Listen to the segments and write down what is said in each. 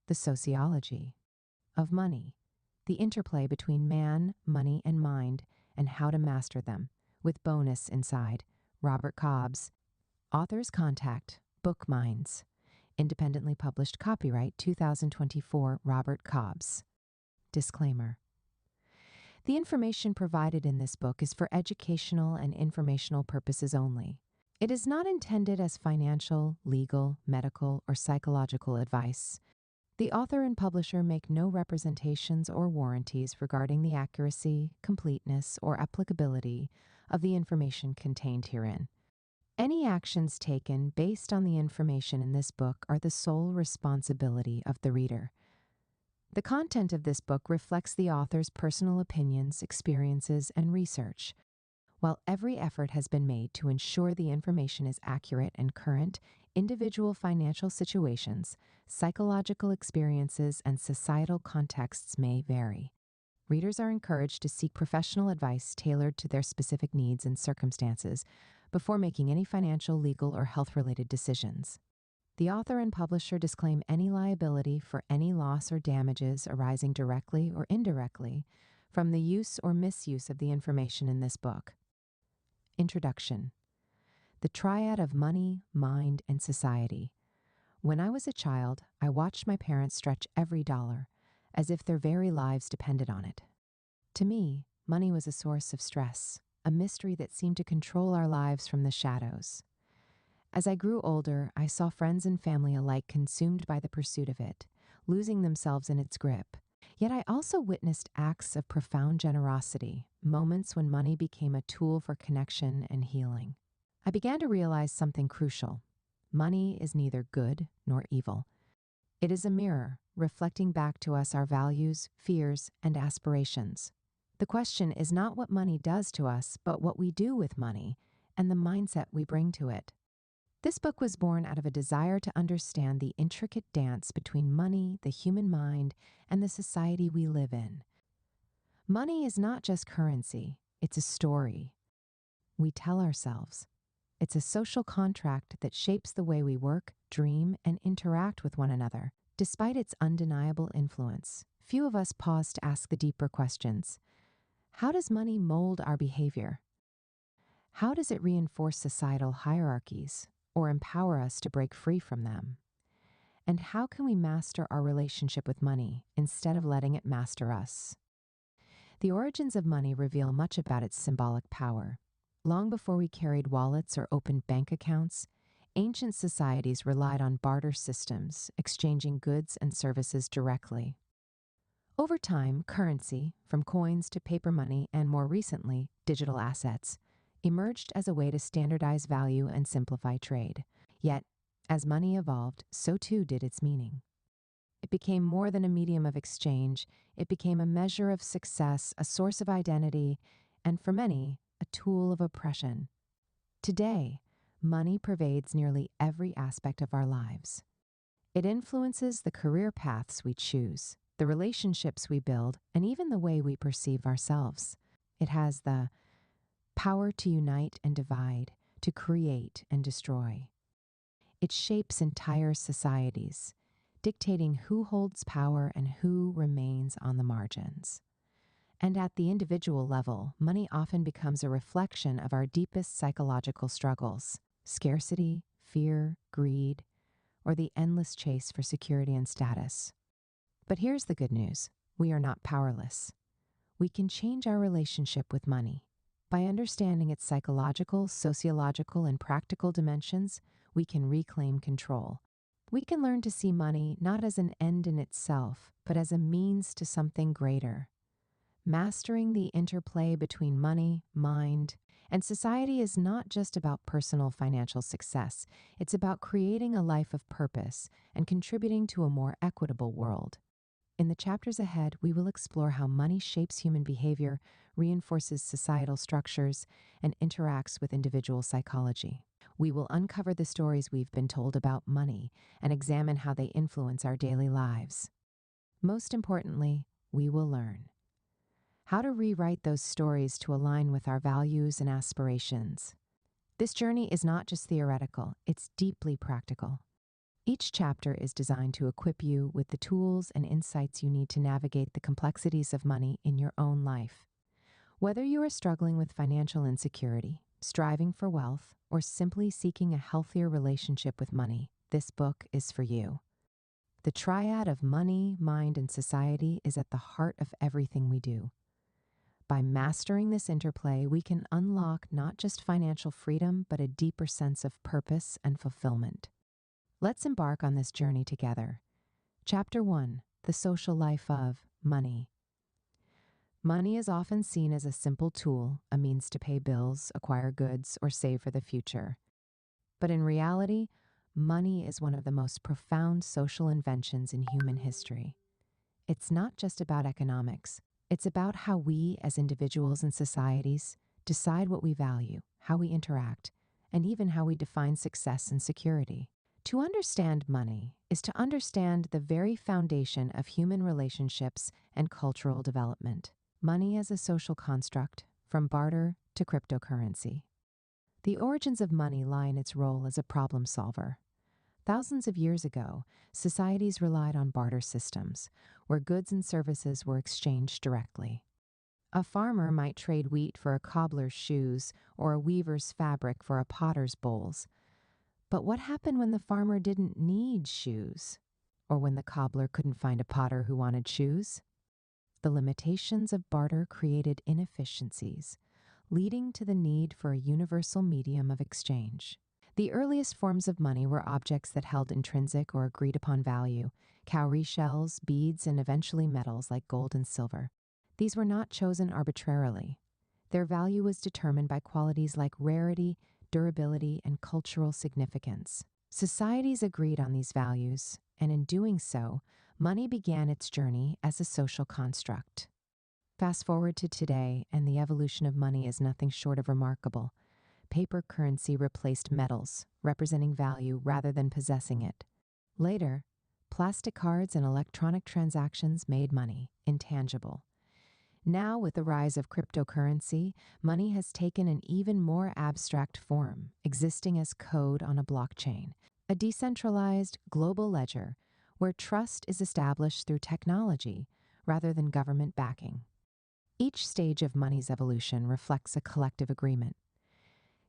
The Sociology of Money, the interplay between man, money, and mind, and how to master them, with bonus inside, Robert Cobb's. Author's contact, Book Minds. Independently published, copyright 2024, Robert Cobb's. Disclaimer. The information provided in this book is for educational and informational purposes only. It is not intended as financial, legal, medical, or psychological advice. The author and publisher make no representations or warranties regarding the accuracy, completeness, or applicability of the information contained herein. Any actions taken based on the information in this book are the sole responsibility of the reader. The content of this book reflects the author's personal opinions, experiences, and research. While every effort has been made to ensure the information is accurate and current, individual financial situations, psychological experiences, and societal contexts may vary. Readers are encouraged to seek professional advice tailored to their specific needs and circumstances before making any financial, legal, or health-related decisions. The author and publisher disclaim any liability for any loss or damages arising directly or indirectly from the use or misuse of the information in this book. Introduction. The triad of money, mind, and society. When I was a child, I watched my parents stretch every dollar, as if their very lives depended on it. To me, money was a source of stress, a mystery that seemed to control our lives from the shadows. As I grew older, I saw friends and family alike consumed by the pursuit of it, losing themselves in its grip. Yet I also witnessed acts of profound generosity, moments when money became a tool for connection and healing. I began to realize something crucial. Money is neither good nor evil. It is a mirror, reflecting back to us our values, fears, and aspirations. The question is not what money does to us, but what we do with money and the mindset we bring to it. This book was born out of a desire to understand the intricate dance between money, the human mind, and the society we live in. Money is not just currency, it's a story we tell ourselves. It's a social contract that shapes the way we work, dream, and interact with one another. Despite its undeniable influence, few of us pause to ask the deeper questions. How does money mold our behavior? How does it reinforce societal hierarchies or empower us to break free from them? And how can we master our relationship with money instead of letting it master us? The origins of money reveal much about its symbolic power. Long before we carried wallets or opened bank accounts, ancient societies relied on barter systems, exchanging goods and services directly. Over time, currency, from coins to paper money and more recently, digital assets, emerged as a way to standardize value and simplify trade. Yet, as money evolved, so too did its meaning. It became more than a medium of exchange. It became a measure of success, a source of identity, and for many, a tool of oppression. Today, money pervades nearly every aspect of our lives. It influences the career paths we choose, the relationships we build, and even the way we perceive ourselves. It has the power to unite and divide, to create and destroy. It shapes entire societies, dictating who holds power and who remains on the margins. And at the individual level, money often becomes a reflection of our deepest psychological struggles: scarcity, fear, greed, or the endless chase for security and status. But here's the good news: we are not powerless. We can change our relationship with money. By understanding its psychological, sociological, and practical dimensions, we can reclaim control. We can learn to see money not as an end in itself, but as a means to something greater. Mastering the interplay between money, mind, and society is not just about personal financial success. It's about creating a life of purpose and contributing to a more equitable world. In the chapters ahead, we will explore how money shapes human behavior, reinforces societal structures, and interacts with individual psychology. We will uncover the stories we've been told about money and examine how they influence our daily lives. Most importantly, we will learn how to rewrite those stories to align with our values and aspirations. This journey is not just theoretical, it's deeply practical. Each chapter is designed to equip you with the tools and insights you need to navigate the complexities of money in your own life. Whether you are struggling with financial insecurity, striving for wealth, or simply seeking a healthier relationship with money, this book is for you. The triad of money, mind, and society is at the heart of everything we do. By mastering this interplay, we can unlock not just financial freedom, but a deeper sense of purpose and fulfillment. Let's embark on this journey together. Chapter 1: The Social Life of Money. Money is often seen as a simple tool, a means to pay bills, acquire goods, or save for the future. But in reality, money is one of the most profound social inventions in human history. It's not just about economics. It's about how we, as individuals and societies, decide what we value, how we interact, and even how we define success and security. To understand money is to understand the very foundation of human relationships and cultural development. Money as a social construct, from barter to cryptocurrency. The origins of money lie in its role as a problem solver. Thousands of years ago, societies relied on barter systems, where goods and services were exchanged directly. A farmer might trade wheat for a cobbler's shoes or a weaver's fabric for a potter's bowls. But what happened when the farmer didn't need shoes? Or when the cobbler couldn't find a potter who wanted shoes? The limitations of barter created inefficiencies, leading to the need for a universal medium of exchange. The earliest forms of money were objects that held intrinsic or agreed upon value: cowrie shells, beads, and eventually metals like gold and silver. These were not chosen arbitrarily. Their value was determined by qualities like rarity, durability, and cultural significance. Societies agreed on these values, and in doing so, money began its journey as a social construct. Fast forward to today, and the evolution of money is nothing short of remarkable. Paper currency replaced metals, representing value rather than possessing it. Later, plastic cards and electronic transactions made money intangible. Now, with the rise of cryptocurrency, money has taken an even more abstract form, existing as code on a blockchain, a decentralized global ledger where trust is established through technology rather than government backing. Each stage of money's evolution reflects a collective agreement.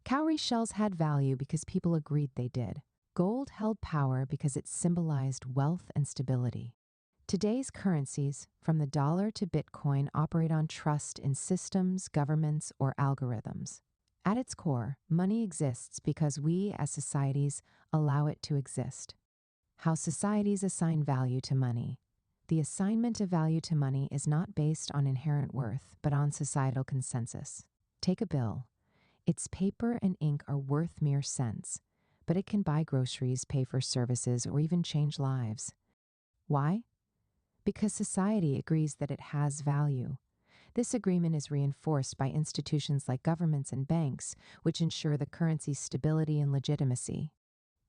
Cowrie shells had value because people agreed they did. Gold held power because it symbolized wealth and stability. Today's currencies, from the dollar to Bitcoin, operate on trust in systems, governments, or algorithms. At its core, money exists because we, as societies, allow it to exist. How societies assign value to money. The assignment of value to money is not based on inherent worth, but on societal consensus. Take a bill. Its paper and ink are worth mere cents, but it can buy groceries, pay for services, or even change lives. Why? Because society agrees that it has value. This agreement is reinforced by institutions like governments and banks, which ensure the currency's stability and legitimacy.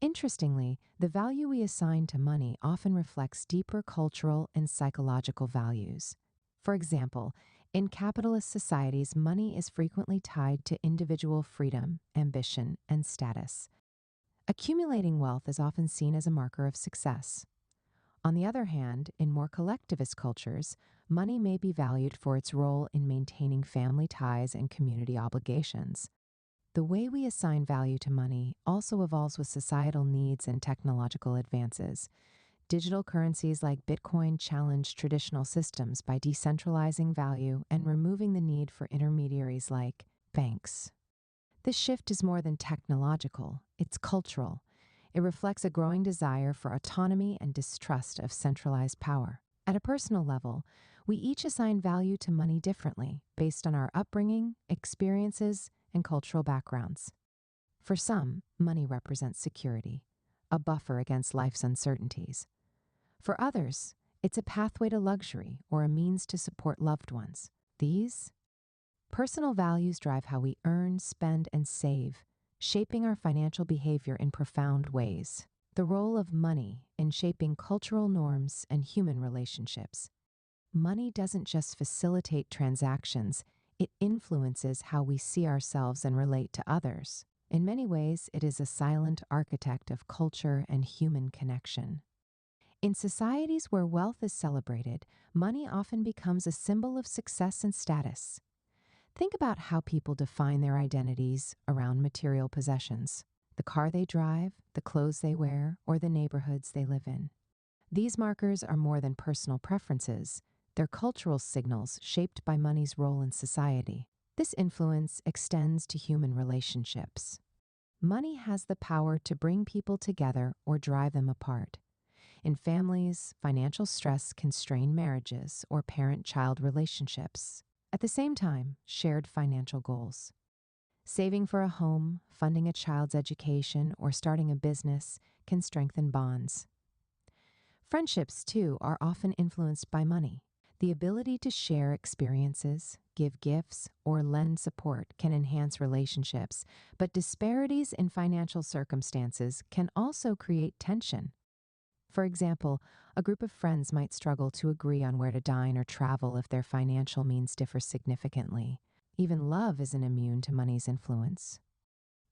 Interestingly, the value we assign to money often reflects deeper cultural and psychological values. For example, in capitalist societies, money is frequently tied to individual freedom, ambition, and status. Accumulating wealth is often seen as a marker of success. On the other hand, in more collectivist cultures, money may be valued for its role in maintaining family ties and community obligations. The way we assign value to money also evolves with societal needs and technological advances. Digital currencies like Bitcoin challenge traditional systems by decentralizing value and removing the need for intermediaries like banks. This shift is more than technological, it's cultural. It reflects a growing desire for autonomy and distrust of centralized power. At a personal level, we each assign value to money differently based on our upbringing, experiences, and cultural backgrounds. For some, money represents security, a buffer against life's uncertainties. For others, it's a pathway to luxury or a means to support loved ones. These personal values drive how we earn, spend, and save, shaping our financial behavior in profound ways. The role of money in shaping cultural norms and human relationships. Money doesn't just facilitate transactions, it influences how we see ourselves and relate to others. In many ways, it is a silent architect of culture and human connection. In societies where wealth is celebrated, money often becomes a symbol of success and status. Think about how people define their identities around material possessions: the car they drive, the clothes they wear, or the neighborhoods they live in. These markers are more than personal preferences. They're cultural signals shaped by money's role in society. This influence extends to human relationships. Money has the power to bring people together or drive them apart. In families, financial stress can strain marriages or parent-child relationships. At the same time, shared financial goals. Saving for a home, funding a child's education, or starting a business can strengthen bonds. Friendships, too, are often influenced by money. The ability to share experiences, give gifts, or lend support can enhance relationships, but disparities in financial circumstances can also create tension. For example, a group of friends might struggle to agree on where to dine or travel if their financial means differ significantly. Even love isn't immune to money's influence.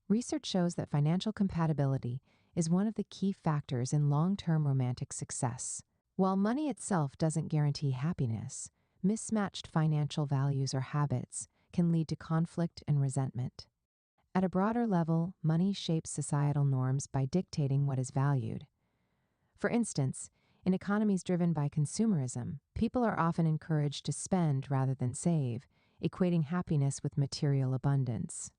Research shows that financial compatibility is one of the key factors in long-term romantic success. While money itself doesn't guarantee happiness, mismatched financial values or habits can lead to conflict and resentment. At a broader level, money shapes societal norms by dictating what is valued. For instance, in economies driven by consumerism, people are often encouraged to spend rather than save, equating happiness with material abundance.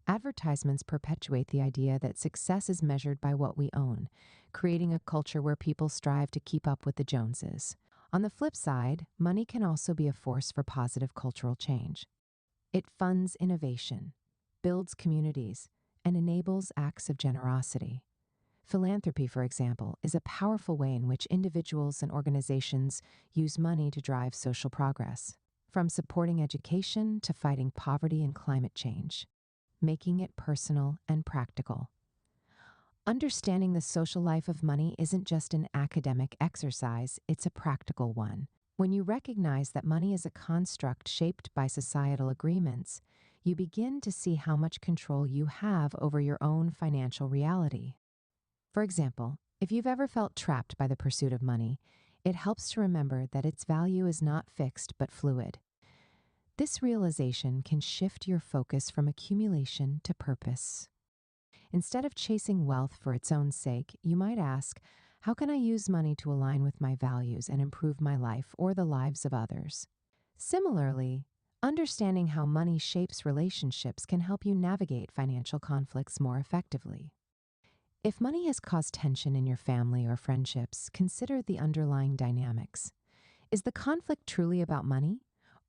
Advertisements perpetuate the idea that success is measured by what we own, creating a culture where people strive to keep up with the Joneses. On the flip side, money can also be a force for positive cultural change. It funds innovation, builds communities, and enables acts of generosity. Philanthropy, for example, is a powerful way in which individuals and organizations use money to drive social progress, from supporting education to fighting poverty and climate change, making it personal and practical. Understanding the social life of money isn't just an academic exercise, it's a practical one. When you recognize that money is a construct shaped by societal agreements, you begin to see how much control you have over your own financial reality. For example, if you've ever felt trapped by the pursuit of money, it helps to remember that its value is not fixed but fluid. This realization can shift your focus from accumulation to purpose. Instead of chasing wealth for its own sake, you might ask, how can I use money to align with my values and improve my life or the lives of others? Similarly, understanding how money shapes relationships can help you navigate financial conflicts more effectively. If money has caused tension in your family or friendships, consider the underlying dynamics. Is the conflict truly about money,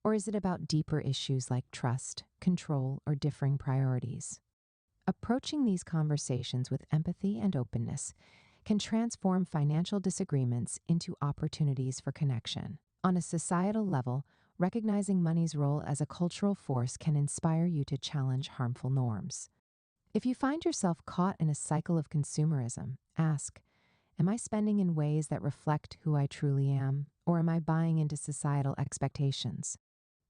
or is it about deeper issues like trust, control, or differing priorities? Approaching these conversations with empathy and openness can transform financial disagreements into opportunities for connection. On a societal level, recognizing money's role as a cultural force can inspire you to challenge harmful norms. If you find yourself caught in a cycle of consumerism, ask, am I spending in ways that reflect who I truly am, or am I buying into societal expectations?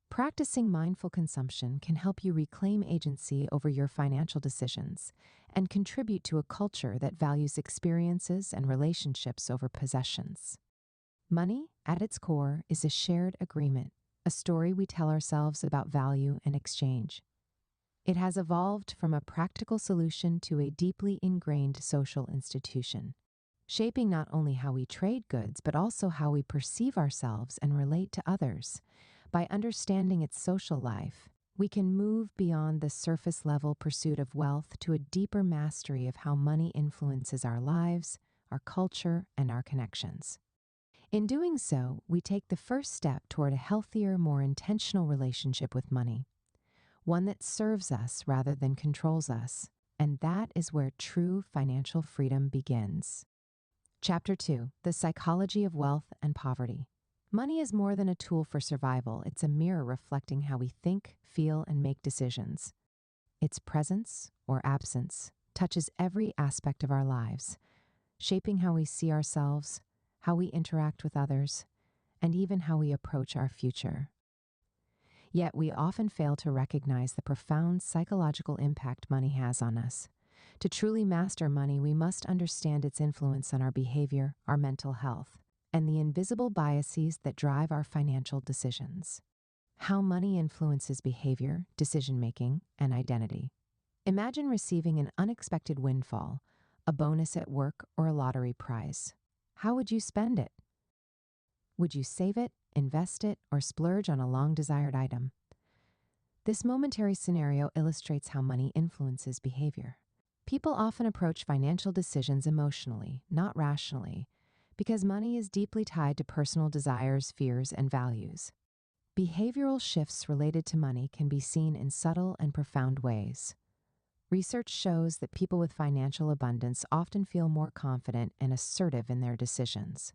Practicing mindful consumption can help you reclaim agency over your financial decisions and contribute to a culture that values experiences and relationships over possessions. Money, at its core, is a shared agreement, a story we tell ourselves about value and exchange. It has evolved from a practical solution to a deeply ingrained social institution, shaping not only how we trade goods, but also how we perceive ourselves and relate to others. By understanding its social life, we can move beyond the surface-level pursuit of wealth to a deeper mastery of how money influences our lives, our culture, and our connections. In doing so, we take the first step toward a healthier, more intentional relationship with money, one that serves us rather than controls us, and that is where true financial freedom begins. Chapter 2: The Psychology of Wealth and Poverty. Money is more than a tool for survival. It's a mirror reflecting how we think, feel, and make decisions. Its presence, or absence, touches every aspect of our lives, shaping how we see ourselves, how we interact with others, and even how we approach our future. Yet we often fail to recognize the profound psychological impact money has on us. To truly master money, we must understand its influence on our behavior, our mental health, and the invisible biases that drive our financial decisions. How money influences behavior, decision-making, and identity. Imagine receiving an unexpected windfall, a bonus at work, or a lottery prize. How would you spend it? Would you save it, invest it, or splurge on a long-desired item? This momentary scenario illustrates how money influences behavior. People often approach financial decisions emotionally, not rationally, because money is deeply tied to personal desires, fears, and values. Behavioral shifts related to money can be seen in subtle and profound ways. Research shows that people with financial abundance often feel more confident and assertive in their decisions.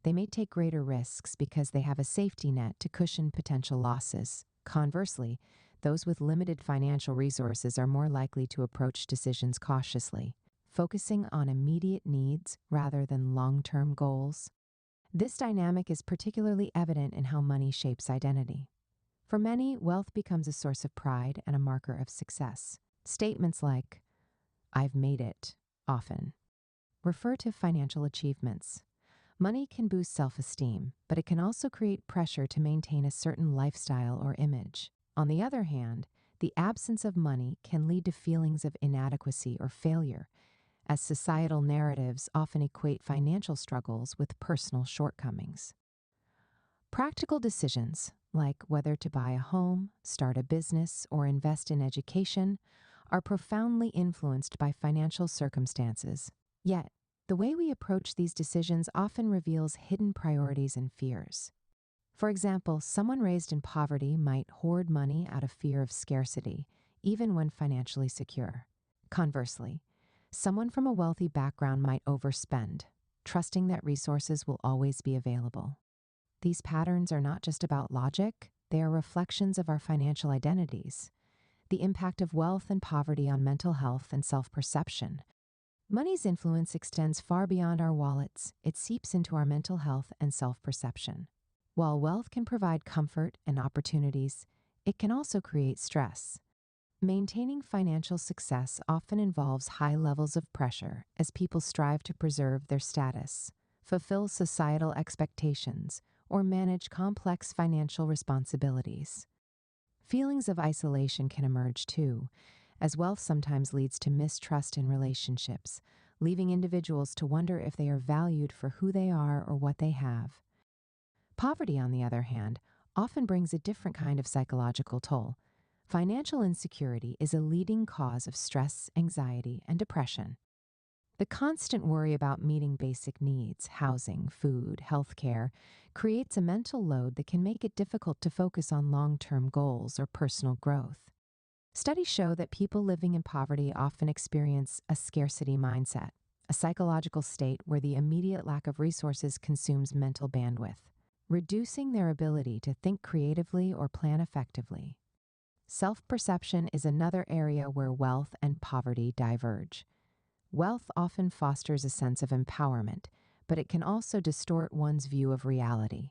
They may take greater risks because they have a safety net to cushion potential losses. Conversely, those with limited financial resources are more likely to approach decisions cautiously, focusing on immediate needs rather than long-term goals. This dynamic is particularly evident in how money shapes identity. For many, wealth becomes a source of pride and a marker of success. Statements like, "I've made it," often refer to financial achievements. Money can boost self-esteem, but it can also create pressure to maintain a certain lifestyle or image. On the other hand, the absence of money can lead to feelings of inadequacy or failure, as societal narratives often equate financial struggles with personal shortcomings. Practical decisions, like whether to buy a home, start a business, or invest in education, are profoundly influenced by financial circumstances. Yet, the way we approach these decisions often reveals hidden priorities and fears. For example, someone raised in poverty might hoard money out of fear of scarcity, even when financially secure. Conversely, someone from a wealthy background might overspend, trusting that resources will always be available. These patterns are not just about logic, they are reflections of our financial identities, the impact of wealth and poverty on mental health and self-perception. Money's influence extends far beyond our wallets. It seeps into our mental health and self-perception. While wealth can provide comfort and opportunities, it can also create stress. Maintaining financial success often involves high levels of pressure as people strive to preserve their status, fulfill societal expectations, or manage complex financial responsibilities. Feelings of isolation can emerge too, as wealth sometimes leads to mistrust in relationships, leaving individuals to wonder if they are valued for who they are or what they have. Poverty, on the other hand, often brings a different kind of psychological toll. Financial insecurity is a leading cause of stress, anxiety, and depression. The constant worry about meeting basic needs, housing, food, healthcare, creates a mental load that can make it difficult to focus on long-term goals or personal growth. Studies show that people living in poverty often experience a scarcity mindset, a psychological state where the immediate lack of resources consumes mental bandwidth, reducing their ability to think creatively or plan effectively. Self-perception is another area where wealth and poverty diverge. Wealth often fosters a sense of empowerment, but it can also distort one's view of reality.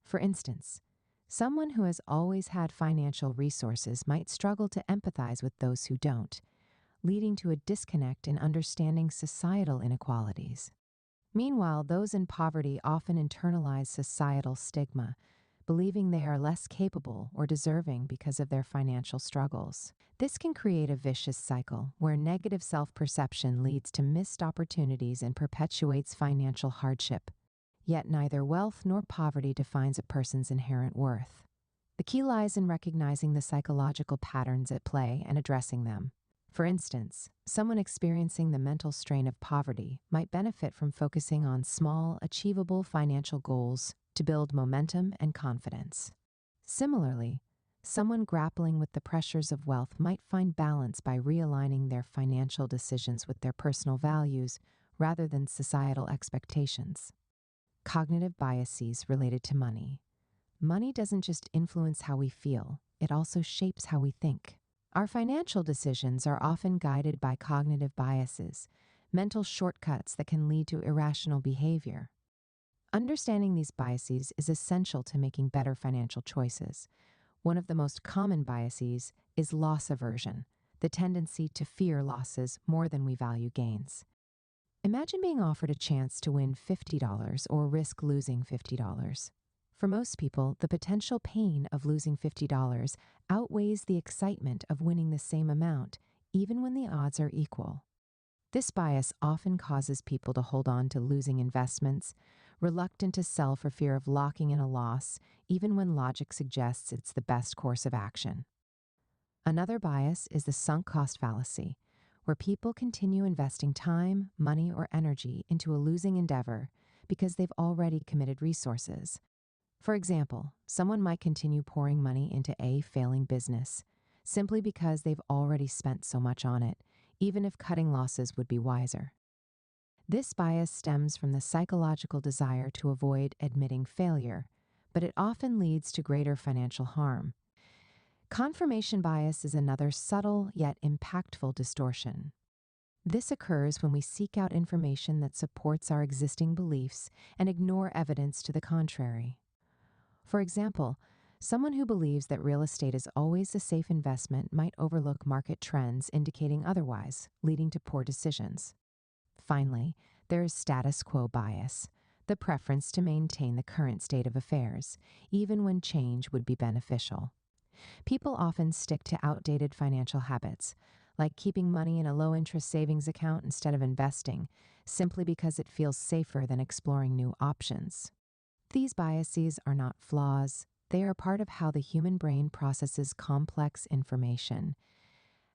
For instance, someone who has always had financial resources might struggle to empathize with those who don't, leading to a disconnect in understanding societal inequalities. Meanwhile, those in poverty often internalize societal stigma, believing they are less capable or deserving because of their financial struggles. This can create a vicious cycle where negative self-perception leads to missed opportunities and perpetuates financial hardship. Yet neither wealth nor poverty defines a person's inherent worth. The key lies in recognizing the psychological patterns at play and addressing them. For instance, someone experiencing the mental strain of poverty might benefit from focusing on small, achievable financial goals to build momentum and confidence. Similarly, someone grappling with the pressures of wealth might find balance by realigning their financial decisions with their personal values rather than societal expectations. Cognitive biases related to money. Money doesn't just influence how we feel, it also shapes how we think. Our financial decisions are often guided by cognitive biases, mental shortcuts that can lead to irrational behavior. Understanding these biases is essential to making better financial choices. One of the most common biases is loss aversion, the tendency to fear losses more than we value gains. Imagine being offered a chance to win $50 or risk losing $50. For most people, the potential pain of losing $50 outweighs the excitement of winning the same amount, even when the odds are equal. This bias often causes people to hold on to losing investments, reluctant to sell for fear of locking in a loss, even when logic suggests it's the best course of action. Another bias is the sunk cost fallacy, where people continue investing time, money, or energy into a losing endeavor because they've already committed resources. For example, someone might continue pouring money into a failing business simply because they've already spent so much on it, even if cutting losses would be wiser. This bias stems from the psychological desire to avoid admitting failure, but it often leads to greater financial harm. Confirmation bias is another subtle yet impactful distortion. This occurs when we seek out information that supports our existing beliefs and ignore evidence to the contrary. For example, someone who believes that real estate is always a safe investment might overlook market trends indicating otherwise, leading to poor decisions. Finally, there is status quo bias, the preference to maintain the current state of affairs, even when change would be beneficial. People often stick to outdated financial habits, like keeping money in a low-interest savings account instead of investing, simply because it feels safer than exploring new options. These biases are not flaws, they are part of how the human brain processes complex information.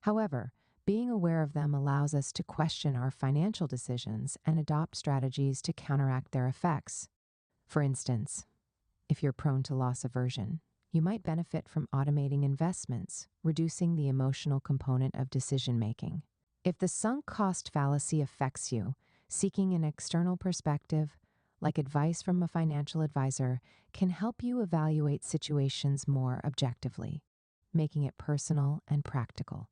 However, being aware of them allows us to question our financial decisions and adopt strategies to counteract their effects. For instance, if you're prone to loss aversion, you might benefit from automating investments, reducing the emotional component of decision-making. If the sunk cost fallacy affects you, seeking an external perspective, like advice from a financial advisor, can help you evaluate situations more objectively, making it personal and practical.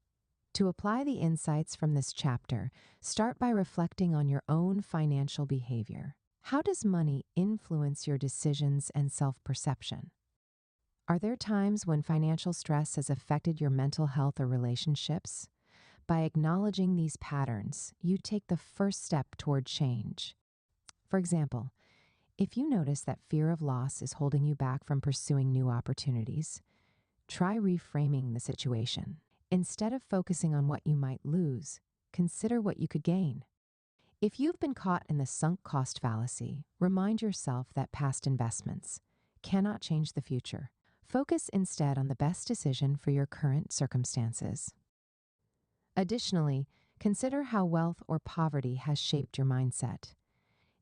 To apply the insights from this chapter, start by reflecting on your own financial behavior. How does money influence your decisions and self-perception? Are there times when financial stress has affected your mental health or relationships? By acknowledging these patterns, you take the first step toward change. For example, if you notice that fear of loss is holding you back from pursuing new opportunities, try reframing the situation. Instead of focusing on what you might lose, consider what you could gain. If you've been caught in the sunk cost fallacy, remind yourself that past investments cannot change the future. Focus instead on the best decision for your current circumstances. Additionally, consider how wealth or poverty has shaped your mindset.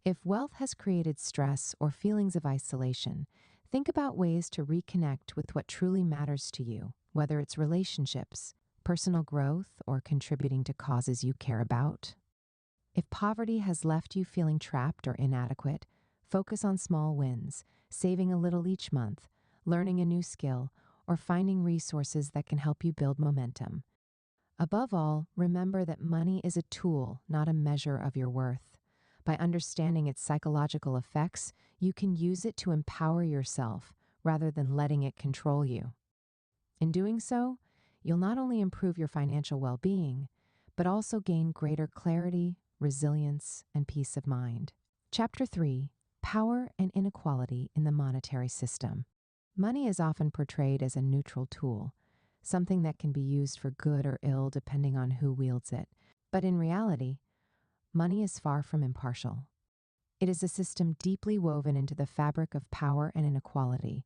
If wealth has created stress or feelings of isolation, think about ways to reconnect with what truly matters to you, whether it's relationships, personal growth, or contributing to causes you care about. If poverty has left you feeling trapped or inadequate, focus on small wins, saving a little each month, learning a new skill, or finding resources that can help you build momentum. Above all, remember that money is a tool, not a measure of your worth. By understanding its psychological effects, you can use it to empower yourself rather than letting it control you. In doing so, you'll not only improve your financial well-being, but also gain greater clarity, resilience, and peace of mind. Chapter 3: Power and Inequality in the Monetary System. Money is often portrayed as a neutral tool, something that can be used for good or ill depending on who wields it. But in reality, money is far from impartial. It is a system deeply woven into the fabric of power and inequality.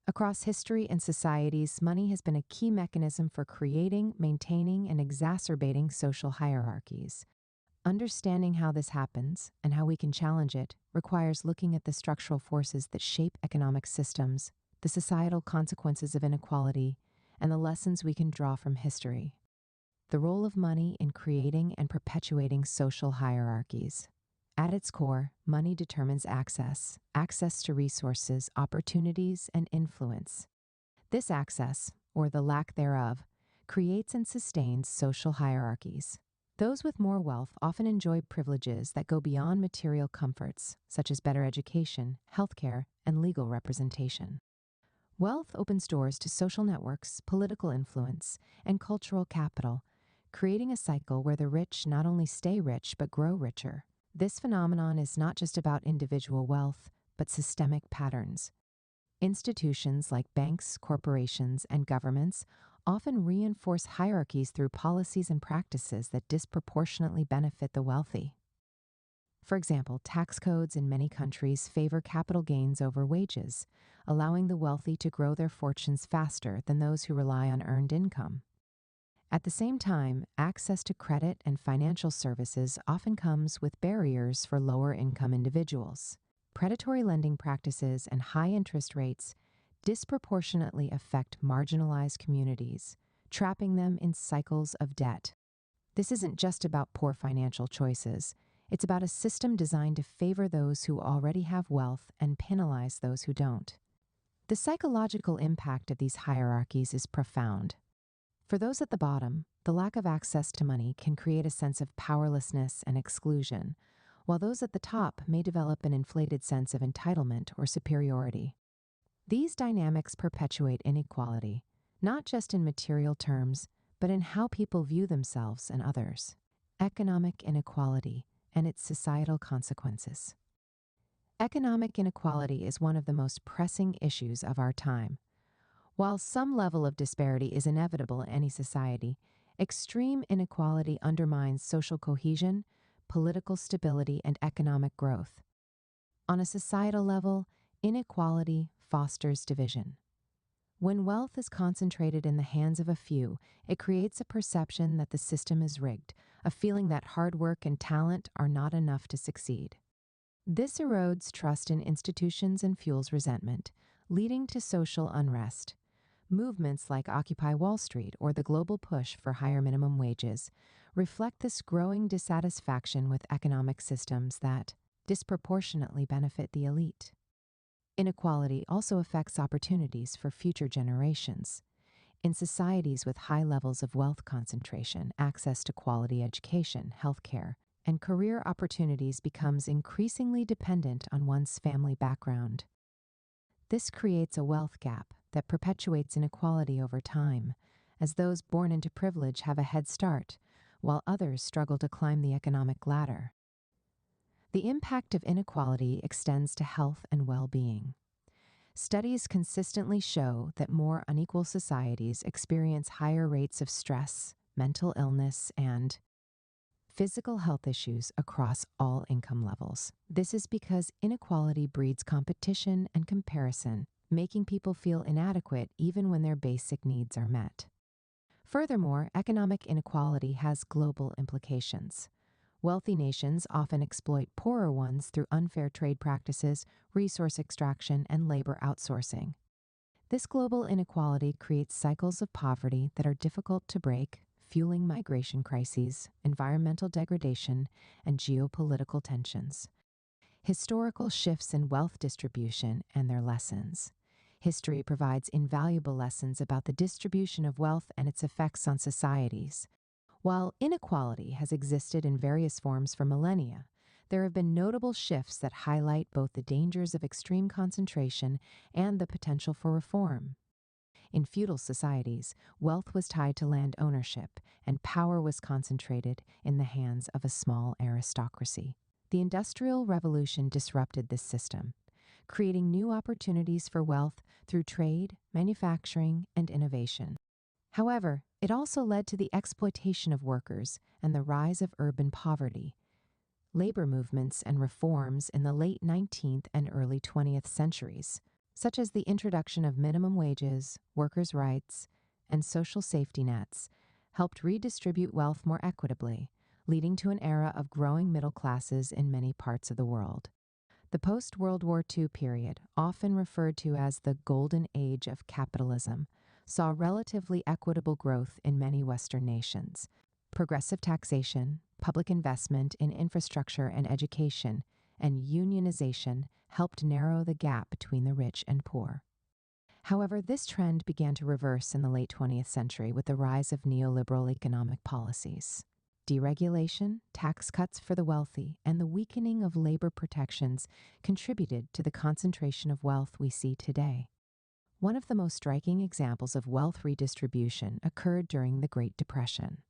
Across history and societies, money has been a key mechanism for creating, maintaining, and exacerbating social hierarchies. Understanding how this happens and how we can challenge it requires looking at the structural forces that shape economic systems, the societal consequences of inequality, and the lessons we can draw from history. The role of money in creating and perpetuating social hierarchies. At its core, money determines access to resources, opportunities, and influence. This access, or the lack thereof, creates and sustains social hierarchies. Those with more wealth often enjoy privileges that go beyond material comforts, such as better education, healthcare, and legal representation. Wealth opens doors to social networks, political influence, and cultural capital, creating a cycle where the rich not only stay rich but grow richer. This phenomenon is not just about individual wealth, but systemic patterns. Institutions like banks, corporations, and governments often reinforce hierarchies through policies and practices that disproportionately benefit the wealthy. For example, tax codes in many countries favor capital gains over wages, allowing the wealthy to grow their fortunes faster than those who rely on earned income. At the same time, access to credit and financial services often comes with barriers for lower income individuals. Predatory lending practices and high interest rates disproportionately affect marginalized communities, trapping them in cycles of debt. This isn't just about poor financial choices. It's about a system designed to favor those who already have wealth and penalize those who don't. The psychological impact of these hierarchies is profound. For those at the bottom, the lack of access to money can create a sense of powerlessness and exclusion, while those at the top may develop an inflated sense of entitlement or superiority. These dynamics perpetuate inequality, not just in material terms, but in how people view themselves and others. Economic inequality and its societal consequences. Economic inequality is one of the most pressing issues of our time. While some level of disparity is inevitable in any society, extreme inequality undermines social cohesion, political stability, and economic growth. On a societal level, inequality fosters division. When wealth is concentrated in the hands of a few, it creates a perception that the system is rigged, a feeling that hard work and talent are not enough to succeed. This erodes trust in institutions and fuels resentment, leading to social unrest. Movements like Occupy Wall Street or the global push for higher minimum wages reflect this growing dissatisfaction with economic systems that disproportionately benefit the elite. Inequality also affects opportunities for future generations. In societies with high levels of wealth concentration, access to quality education, healthcare, and career opportunities becomes increasingly dependent on one's family background. This creates a wealth gap that perpetuates inequality over time, as those born into privilege have a head start, while others struggle to climb the economic ladder. The impact of inequality extends to health and well-being. Studies consistently show that more unequal societies experience higher rates of stress, mental illness, and physical health issues across all income levels. This is because inequality breeds competition and comparison, making people feel inadequate even when their basic needs are met. Furthermore, economic inequality has global implications. Wealthy nations often exploit poorer ones through unfair trade practices, resource extraction, and labor outsourcing. This global inequality creates cycles of poverty that are difficult to break, fueling migration crises, environmental degradation, and geopolitical tensions. Historical shifts in wealth distribution and their lessons. History provides invaluable lessons about the distribution of wealth and its effects on societies. While inequality has existed in various forms for millennia, there have been notable shifts that highlight both the dangers of extreme concentration and the potential for reform. In feudal societies, wealth was tied to land ownership, and power was concentrated in the hands of a small aristocracy. The Industrial Revolution disrupted this system, creating new opportunities for wealth through trade, manufacturing, and innovation. However, it also led to the exploitation of workers and the rise of urban poverty. Labor movements and reforms in the late 19th and early 20th centuries, such as the introduction of minimum wages, workers' rights, and social safety nets, helped redistribute wealth more equitably, leading to an era of growing middle classes in many parts of the world. The post-World War II period, often referred to as the Golden Age of capitalism, saw relatively equitable growth in many Western nations. Progressive taxation, public investment in infrastructure and education, and unionization helped narrow the gap between the rich and poor. However, this trend began to reverse in the late 20th century with the rise of neoliberal economic policies. Deregulation, tax cuts for the wealthy, and the weakening of labor protections contributed to the concentration of wealth we see today. One of the most striking examples of wealth redistribution occurred during the Great Depression.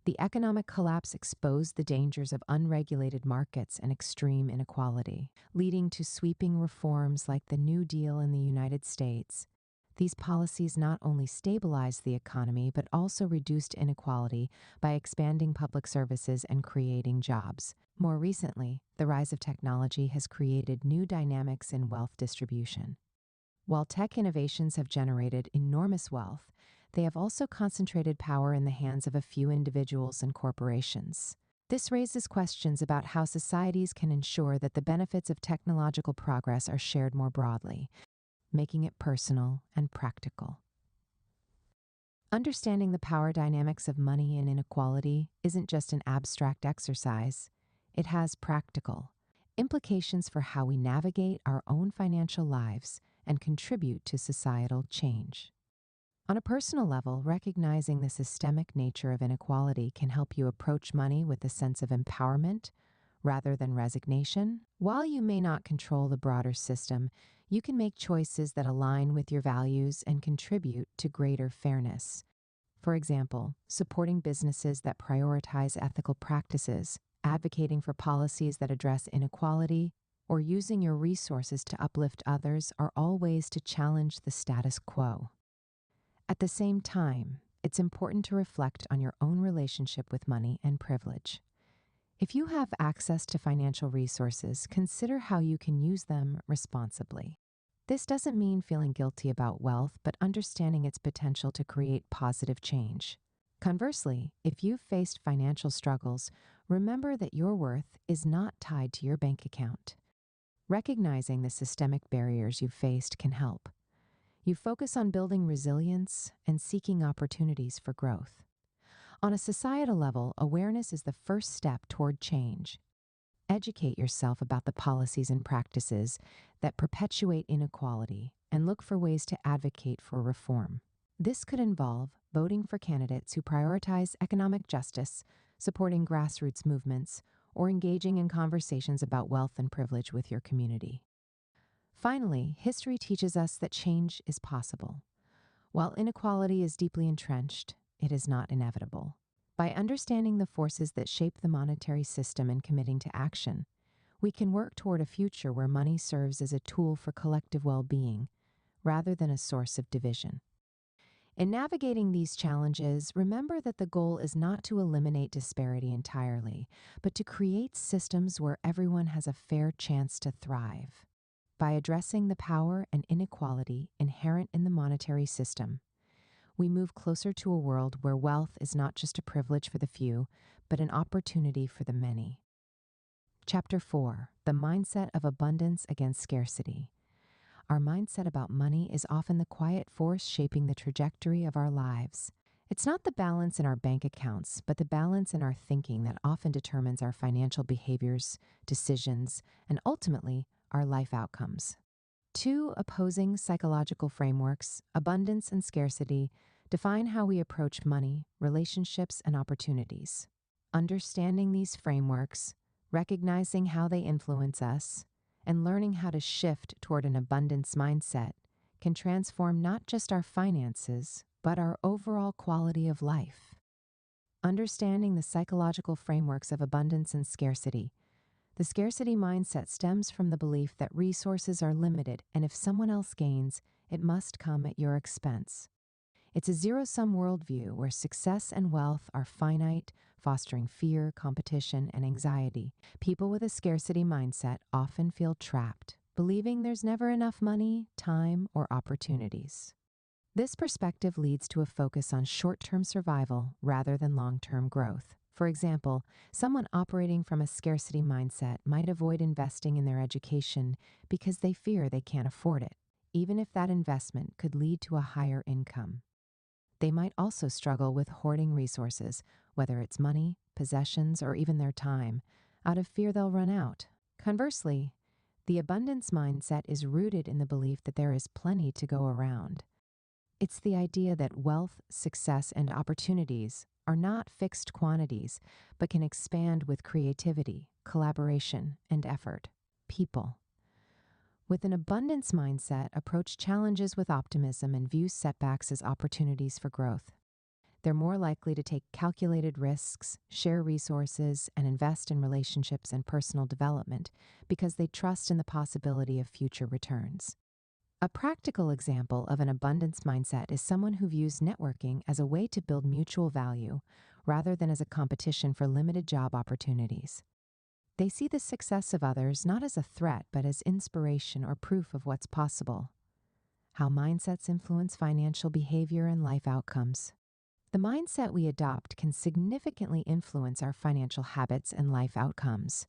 The economic collapse exposed the dangers of unregulated markets and extreme inequality, leading to sweeping reforms like the New Deal in the United States. These policies not only stabilized the economy but also reduced inequality by expanding public services and creating jobs. More recently, the rise of technology has created new dynamics in wealth distribution. While tech innovations have generated enormous wealth, they have also concentrated power in the hands of a few individuals and corporations. This raises questions about how societies can ensure that the benefits of technological progress are shared more broadly, making it personal and practical. Understanding the power dynamics of money and inequality isn't just an abstract exercise. It has practical implications for how we navigate our own financial lives and contribute to societal change. On a personal level, recognizing the systemic nature of inequality can help you approach money with a sense of empowerment rather than resignation. While you may not control the broader system, you can make choices that align with your values and contribute to greater fairness. For example, supporting businesses that prioritize ethical practices, advocating for policies that address inequality, or using your resources to uplift others are all ways to challenge the status quo. At the same time, it's important to reflect on your own relationship with money and privilege. If you have access to financial resources, consider how you can use them responsibly. This doesn't mean feeling guilty about wealth, but understanding its potential to create positive change. Conversely, if you've faced financial struggles, remember that your worth is not tied to your bank account. Recognizing the systemic barriers you've faced can help. You focus on building resilience and seeking opportunities for growth. On a societal level, awareness is the first step toward change. Educate yourself about the policies and practices that perpetuate inequality and look for ways to advocate for reform. This could involve voting for candidates who prioritize economic justice, supporting grassroots movements, or engaging in conversations about wealth and privilege with your community. Finally, history teaches us that change is possible. While inequality is deeply entrenched, it is not inevitable. By understanding the forces that shape the monetary system and committing to action, we can work toward a future where money serves as a tool for collective well-being rather than a source of division. In navigating these challenges, remember that the goal is not to eliminate disparity entirely, but to create systems where everyone has a fair chance to thrive. By addressing the power and inequality inherent in the monetary system, we move closer to a world where wealth is not just a privilege for the few, but an opportunity for the many. Chapter 4: The Mindset of Abundance Against Scarcity. Our mindset about money is often the quiet force shaping the trajectory of our lives. It's not the balance in our bank accounts, but the balance in our thinking that often determines our financial behaviors, decisions, and ultimately, our life outcomes. Two opposing psychological frameworks, abundance and scarcity, define how we approach money, relationships, and opportunities. Understanding these frameworks, recognizing how they influence us, and learning how to shift toward an abundance mindset can transform not just our finances, but our overall quality of life. Understanding the psychological frameworks of abundance and scarcity. The scarcity mindset stems from the belief that resources are limited, and if someone else gains, it must come at your expense. It's a zero-sum worldview where success and wealth are finite, fostering fear, competition, and anxiety. People with a scarcity mindset often feel trapped, believing there's never enough money, time, or opportunities. This perspective leads to a focus on short-term survival rather than long-term growth. For example, someone operating from a scarcity mindset might avoid investing in their education because they fear they can't afford it, even if that investment could lead to a higher income. They might also struggle with hoarding resources, whether it's money, possessions, or even their time, out of fear they'll run out. Conversely, the abundance mindset is rooted in the belief that there is plenty to go around. It's the idea that wealth, success, and opportunities are not fixed quantities, but can expand with creativity, collaboration, and effort. People. With an abundance mindset, approach challenges with optimism and view setbacks as opportunities for growth. They're more likely to take calculated risks, share resources, and invest in relationships and personal development because they trust in the possibility of future returns. A practical example of an abundance mindset is someone who views networking as a way to build mutual value rather than as a competition for limited job opportunities. They see the success of others not as a threat but as inspiration or proof of what's possible. How mindsets influence financial behavior and life outcomes. The mindset we adopt can significantly influence our financial habits and life outcomes.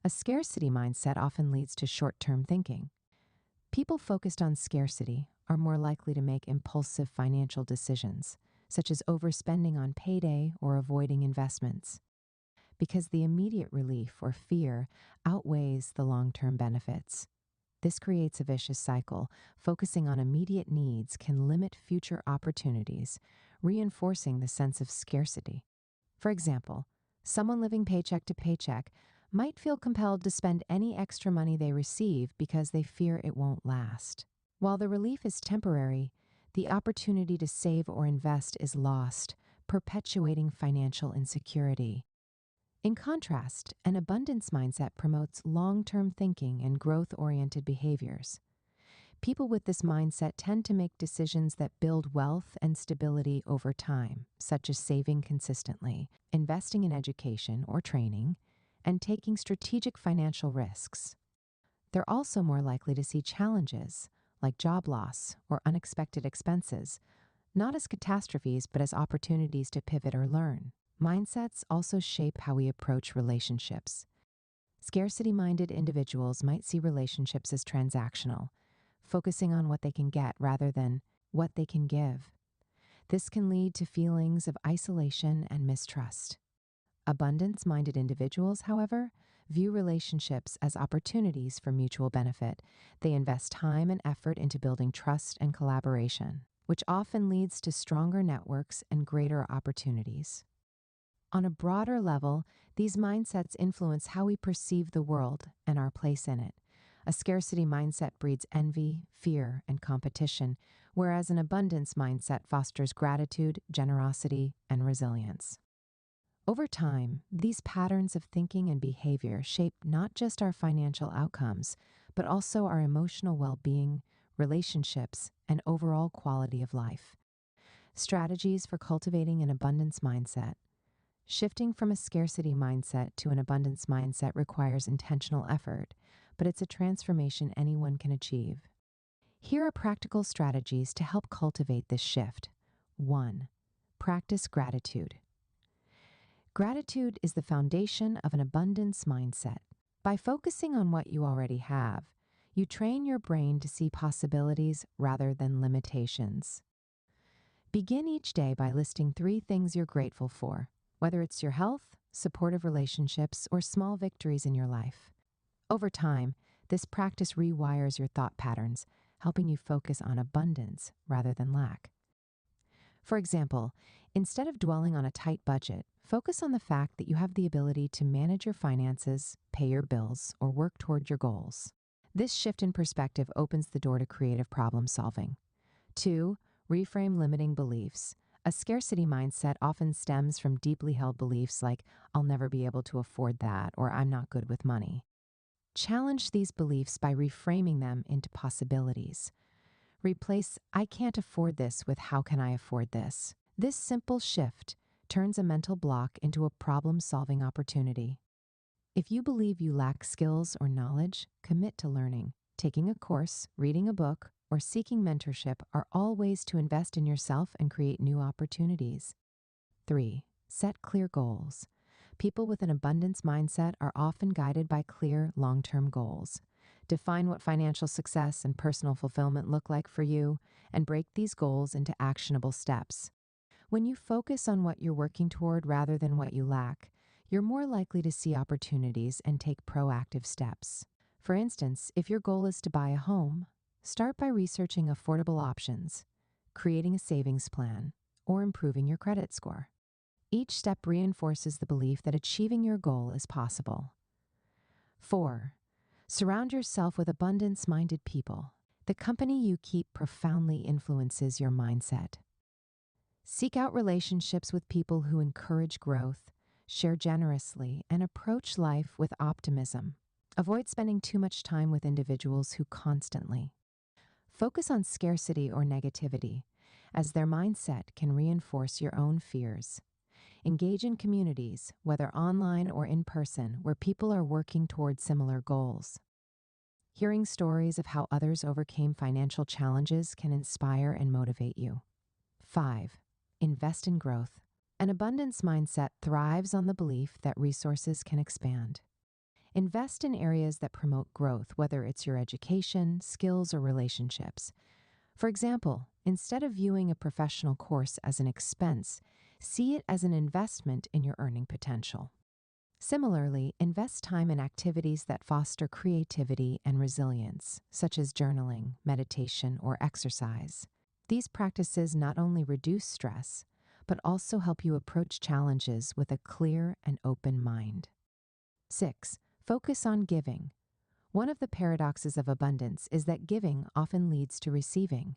A scarcity mindset often leads to short-term thinking. People focused on scarcity are more likely to make impulsive financial decisions, such as overspending on payday or avoiding investments, because the immediate relief or fear outweighs the long-term benefits. This creates a vicious cycle. Focusing on immediate needs can limit future opportunities, reinforcing the sense of scarcity. For example, someone living paycheck to paycheck might feel compelled to spend any extra money they receive because they fear it won't last. While the relief is temporary, the opportunity to save or invest is lost, perpetuating financial insecurity. In contrast, an abundance mindset promotes long-term thinking and growth-oriented behaviors. People with this mindset tend to make decisions that build wealth and stability over time, such as saving consistently, investing in education or training, and taking strategic financial risks. They're also more likely to see challenges, like job loss or unexpected expenses, not as catastrophes but as opportunities to pivot or learn. Mindsets also shape how we approach relationships. Scarcity-minded individuals might see relationships as transactional, focusing on what they can get rather than what they can give. This can lead to feelings of isolation and mistrust. Abundance-minded individuals, however, view relationships as opportunities for mutual benefit. They invest time and effort into building trust and collaboration, which often leads to stronger networks and greater opportunities. On a broader level, these mindsets influence how we perceive the world and our place in it. A scarcity mindset breeds envy, fear, and competition, whereas an abundance mindset fosters gratitude, generosity, and resilience. Over time, these patterns of thinking and behavior shape not just our financial outcomes, but also our emotional well-being, relationships, and overall quality of life. Strategies for cultivating an abundance mindset. Shifting from a scarcity mindset to an abundance mindset requires intentional effort, but it's a transformation anyone can achieve. Here are practical strategies to help cultivate this shift. 1. Practice gratitude. Gratitude is the foundation of an abundance mindset. By focusing on what you already have, you train your brain to see possibilities rather than limitations. Begin each day by listing 3 things you're grateful for, whether it's your health, supportive relationships, or small victories in your life. Over time, this practice rewires your thought patterns, helping you focus on abundance rather than lack. For example, instead of dwelling on a tight budget, focus on the fact that you have the ability to manage your finances, pay your bills, or work toward your goals. This shift in perspective opens the door to creative problem solving. 2. Reframe limiting beliefs. A scarcity mindset often stems from deeply held beliefs like, I'll never be able to afford that, or I'm not good with money. Challenge these beliefs by reframing them into possibilities. Replace, I can't afford this with, how can I afford this? This simple shift turns a mental block into a problem-solving opportunity. If you believe you lack skills or knowledge, commit to learning. Taking a course, reading a book, or seeking mentorship are all ways to invest in yourself and create new opportunities. 3. Set clear goals. People with an abundance mindset are often guided by clear, long-term goals. Define what financial success and personal fulfillment look like for you, and break these goals into actionable steps. When you focus on what you're working toward rather than what you lack, you're more likely to see opportunities and take proactive steps. For instance, if your goal is to buy a home, start by researching affordable options, creating a savings plan, or improving your credit score. Each step reinforces the belief that achieving your goal is possible. 4. Surround yourself with abundance-minded people. The company you keep profoundly influences your mindset. Seek out relationships with people who encourage growth, share generously, and approach life with optimism. Avoid spending too much time with individuals who constantly focus on scarcity or negativity, as their mindset can reinforce your own fears. Engage in communities, whether online or in person, where people are working toward similar goals. Hearing stories of how others overcame financial challenges can inspire and motivate you. 5. Invest in growth. An abundance mindset thrives on the belief that resources can expand. Invest in areas that promote growth, whether it's your education, skills, or relationships. For example, instead of viewing a professional course as an expense, see it as an investment in your earning potential. Similarly, invest time in activities that foster creativity and resilience, such as journaling, meditation, or exercise. These practices not only reduce stress, but also help you approach challenges with a clear and open mind. 6. Focus on giving. One of the paradoxes of abundance is that giving often leads to receiving.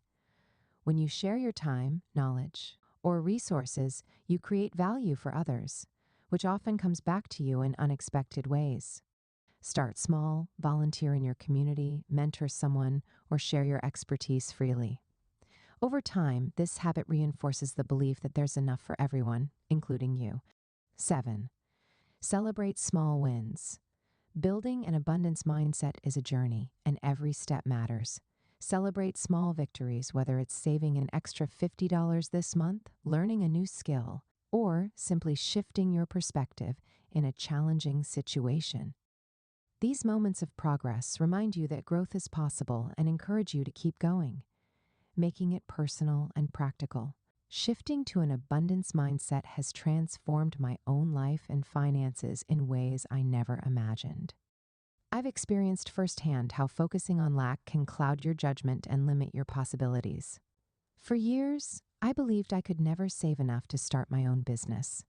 When you share your time, knowledge, or resources, you create value for others, which often comes back to you in unexpected ways. Start small, volunteer in your community, mentor someone, or share your expertise freely. Over time, this habit reinforces the belief that there's enough for everyone, including you. 7. Celebrate small wins. Building an abundance mindset is a journey, and every step matters. Celebrate small victories, whether it's saving an extra $50 this month, learning a new skill, or simply shifting your perspective in a challenging situation. These moments of progress remind you that growth is possible and encourage you to keep going, making it personal and practical. Shifting to an abundance mindset has transformed my own life and finances in ways I never imagined. I've experienced firsthand how focusing on lack can cloud your judgment and limit your possibilities. For years, I believed I could never save enough to start my own business.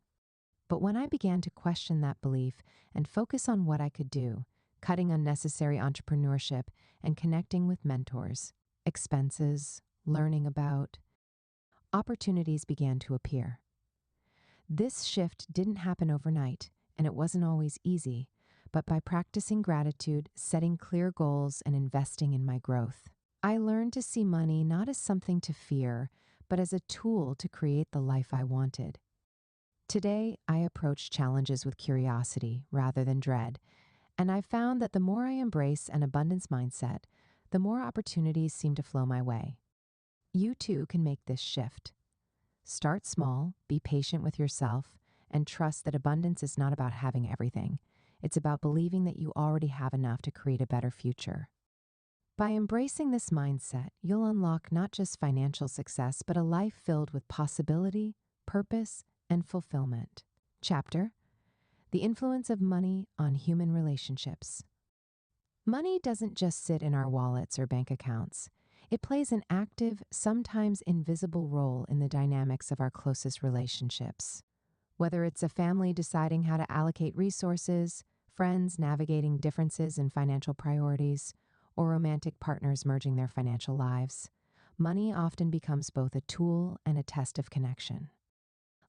But when I began to question that belief and focus on what I could do, cutting unnecessary entrepreneurship and connecting with mentors, expenses, learning about, opportunities began to appear. This shift didn't happen overnight, and it wasn't always easy, but by practicing gratitude, setting clear goals, and investing in my growth, I learned to see money not as something to fear, but as a tool to create the life I wanted. Today, I approach challenges with curiosity rather than dread, and I've found that the more I embrace an abundance mindset, the more opportunities seem to flow my way. You too can make this shift. Start small, be patient with yourself, and trust that abundance is not about having everything. It's about believing that you already have enough to create a better future. By embracing this mindset, you'll unlock not just financial success, but a life filled with possibility, purpose, and fulfillment. Chapter: The Influence of Money on Human Relationships. Money doesn't just sit in our wallets or bank accounts. It plays an active, sometimes invisible role in the dynamics of our closest relationships. Whether it's a family deciding how to allocate resources, friends navigating differences in financial priorities, or romantic partners merging their financial lives, money often becomes both a tool and a test of connection.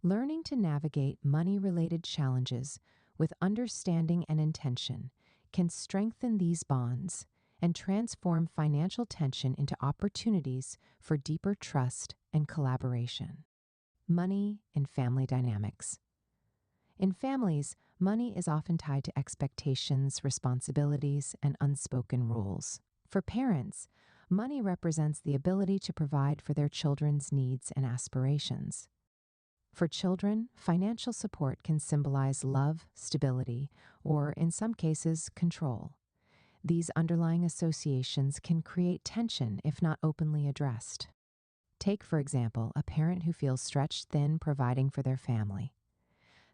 Learning to navigate money-related challenges with understanding and intention can strengthen these bonds and transform financial tension into opportunities for deeper trust and collaboration. Money and family dynamics. In families, money is often tied to expectations, responsibilities, and unspoken rules. For parents, money represents the ability to provide for their children's needs and aspirations. For children, financial support can symbolize love, stability, or, in some cases, control. These underlying associations can create tension if not openly addressed. Take, for example, a parent who feels stretched thin providing for their family.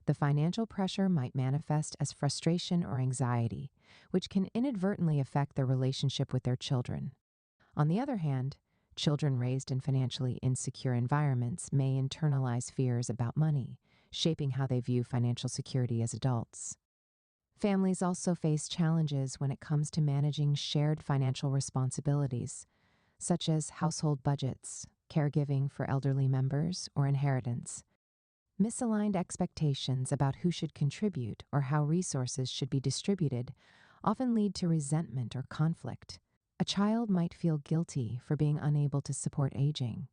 The financial pressure might manifest as frustration or anxiety, which can inadvertently affect their relationship with their children. On the other hand, children raised in financially insecure environments may internalize fears about money, shaping how they view financial security as adults. Families also face challenges when it comes to managing shared financial responsibilities, such as household budgets, caregiving for elderly members, or inheritance. Misaligned expectations about who should contribute or how resources should be distributed often lead to resentment or conflict. A child might feel guilty for being unable to support aging.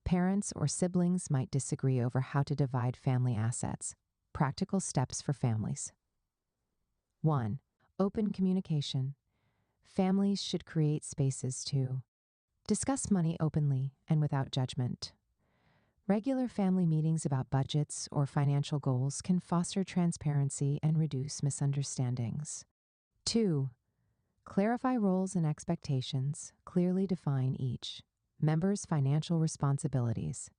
Parents or siblings might disagree over how to divide family assets. Practical steps for families. 1. Open communication. Families should create spaces to discuss money openly and without judgment. Regular family meetings about budgets or financial goals can foster transparency and reduce misunderstandings. 2. Clarify roles and expectations, clearly define each. Members' financial responsibilities.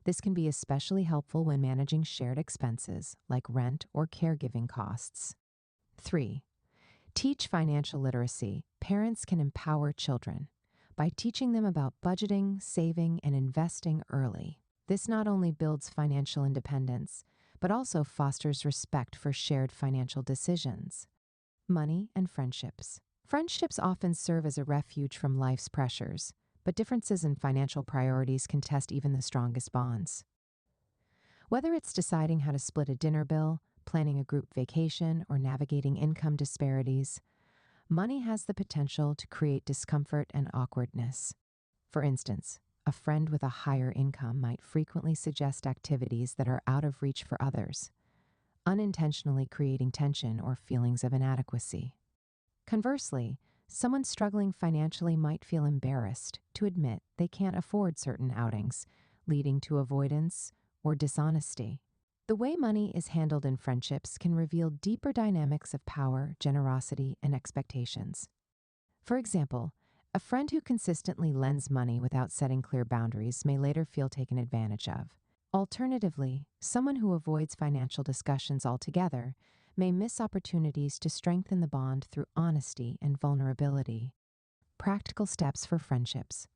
This can be especially helpful when managing shared expenses like rent or caregiving costs. 3. Teach financial literacy. Parents can empower children by teaching them about budgeting, saving, and investing early. This not only builds financial independence, but also fosters respect for shared financial decisions. Money and friendships. Friendships often serve as a refuge from life's pressures, but differences in financial priorities can test even the strongest bonds. Whether it's deciding how to split a dinner bill, planning a group vacation, or navigating income disparities, money has the potential to create discomfort and awkwardness. For instance, a friend with a higher income might frequently suggest activities that are out of reach for others, unintentionally creating tension or feelings of inadequacy. Conversely, someone struggling financially might feel embarrassed to admit they can't afford certain outings, leading to avoidance or dishonesty. The way money is handled in friendships can reveal deeper dynamics of power, generosity, and expectations. For example, a friend who consistently lends money without setting clear boundaries may later feel taken advantage of. Alternatively, someone who avoids financial discussions altogether may miss opportunities to strengthen the bond through honesty and vulnerability. Practical steps for friendships.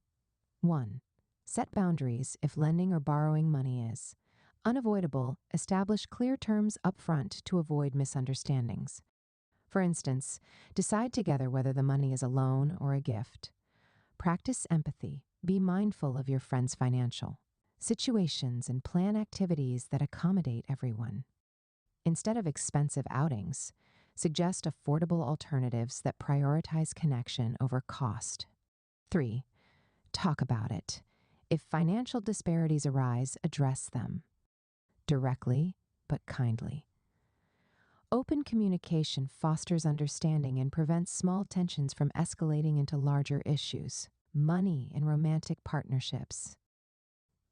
1. Set boundaries if lending or borrowing money is unavoidable. Establish clear terms up front to avoid misunderstandings. For instance, decide together whether the money is a loan or a gift. Practice empathy. Be mindful of your friend's financial situations and plan activities that accommodate everyone. Instead of expensive outings, suggest affordable alternatives that prioritize connection over cost. 3. Talk about it. If financial disparities arise, address them directly but kindly. Open communication fosters understanding and prevents small tensions from escalating into larger issues. Money in romantic partnerships.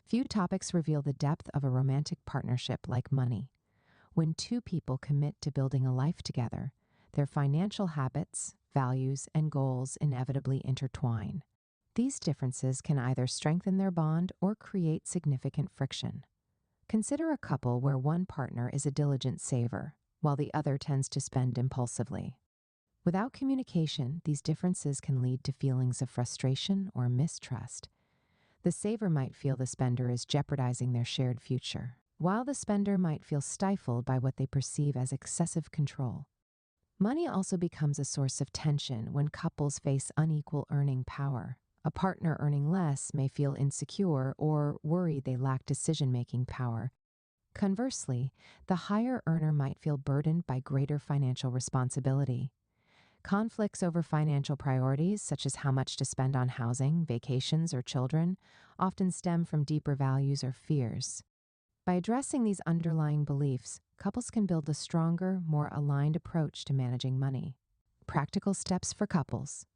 Few topics reveal the depth of a romantic partnership like money. When two people commit to building a life together, their financial habits, values, and goals inevitably intertwine. These differences can either strengthen their bond or create significant friction. Consider a couple where one partner is a diligent saver, while the other tends to spend impulsively. Without communication, these differences can lead to feelings of frustration or mistrust. The saver might feel the spender is jeopardizing their shared future, while the spender might feel stifled by what they perceive as excessive control. Money also becomes a source of tension when couples face unequal earning power. A partner earning less may feel insecure or worried they lack decision-making power. Conversely, the higher earner might feel burdened by greater financial responsibility. Conflicts over financial priorities, such as how much to spend on housing, vacations, or children, often stem from deeper values or fears. By addressing these underlying beliefs, couples can build a stronger, more aligned approach to managing money. Practical steps for couples.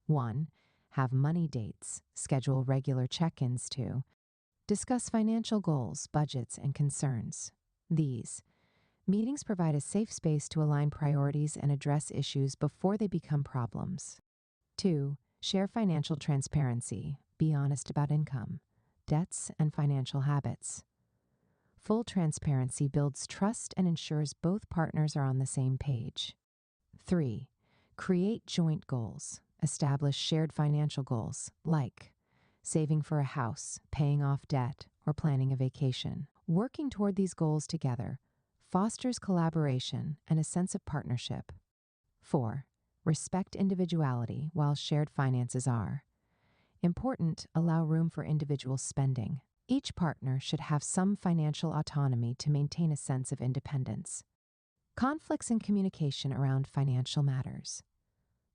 1. Have money dates. Schedule regular check-ins to discuss financial goals, budgets, and concerns. These meetings provide a safe space to align priorities and address issues before they become problems. 2. Share financial transparency. Be honest about income, debts, and financial habits. Full transparency builds trust and ensures both partners are on the same page. 3. Create joint goals. Establish shared financial goals, like saving for a house, paying off debt, or planning a vacation. Working toward these goals together fosters collaboration and a sense of partnership. 4. Respect individuality while shared finances are. Important, allow room for individual spending. Each partner should have some financial autonomy to maintain a sense of independence. Conflicts in communication around financial matters.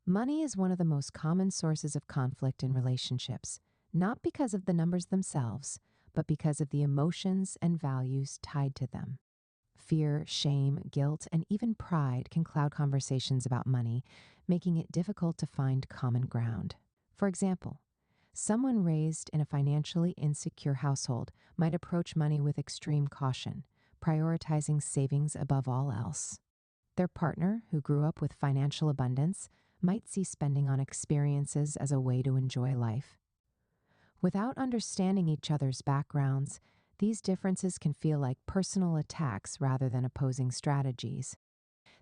Money is one of the most common sources of conflict in relationships, not because of the numbers themselves, but because of the emotions and values tied to them. Fear, shame, guilt, and even pride can cloud conversations about money, making it difficult to find common ground. For example, someone raised in a financially insecure household might approach money with extreme caution, prioritizing savings above all else. Their partner, who grew up with financial abundance, might see spending on experiences as a way to enjoy life. Without understanding each other's backgrounds, these differences can feel like personal attacks rather than opposing strategies.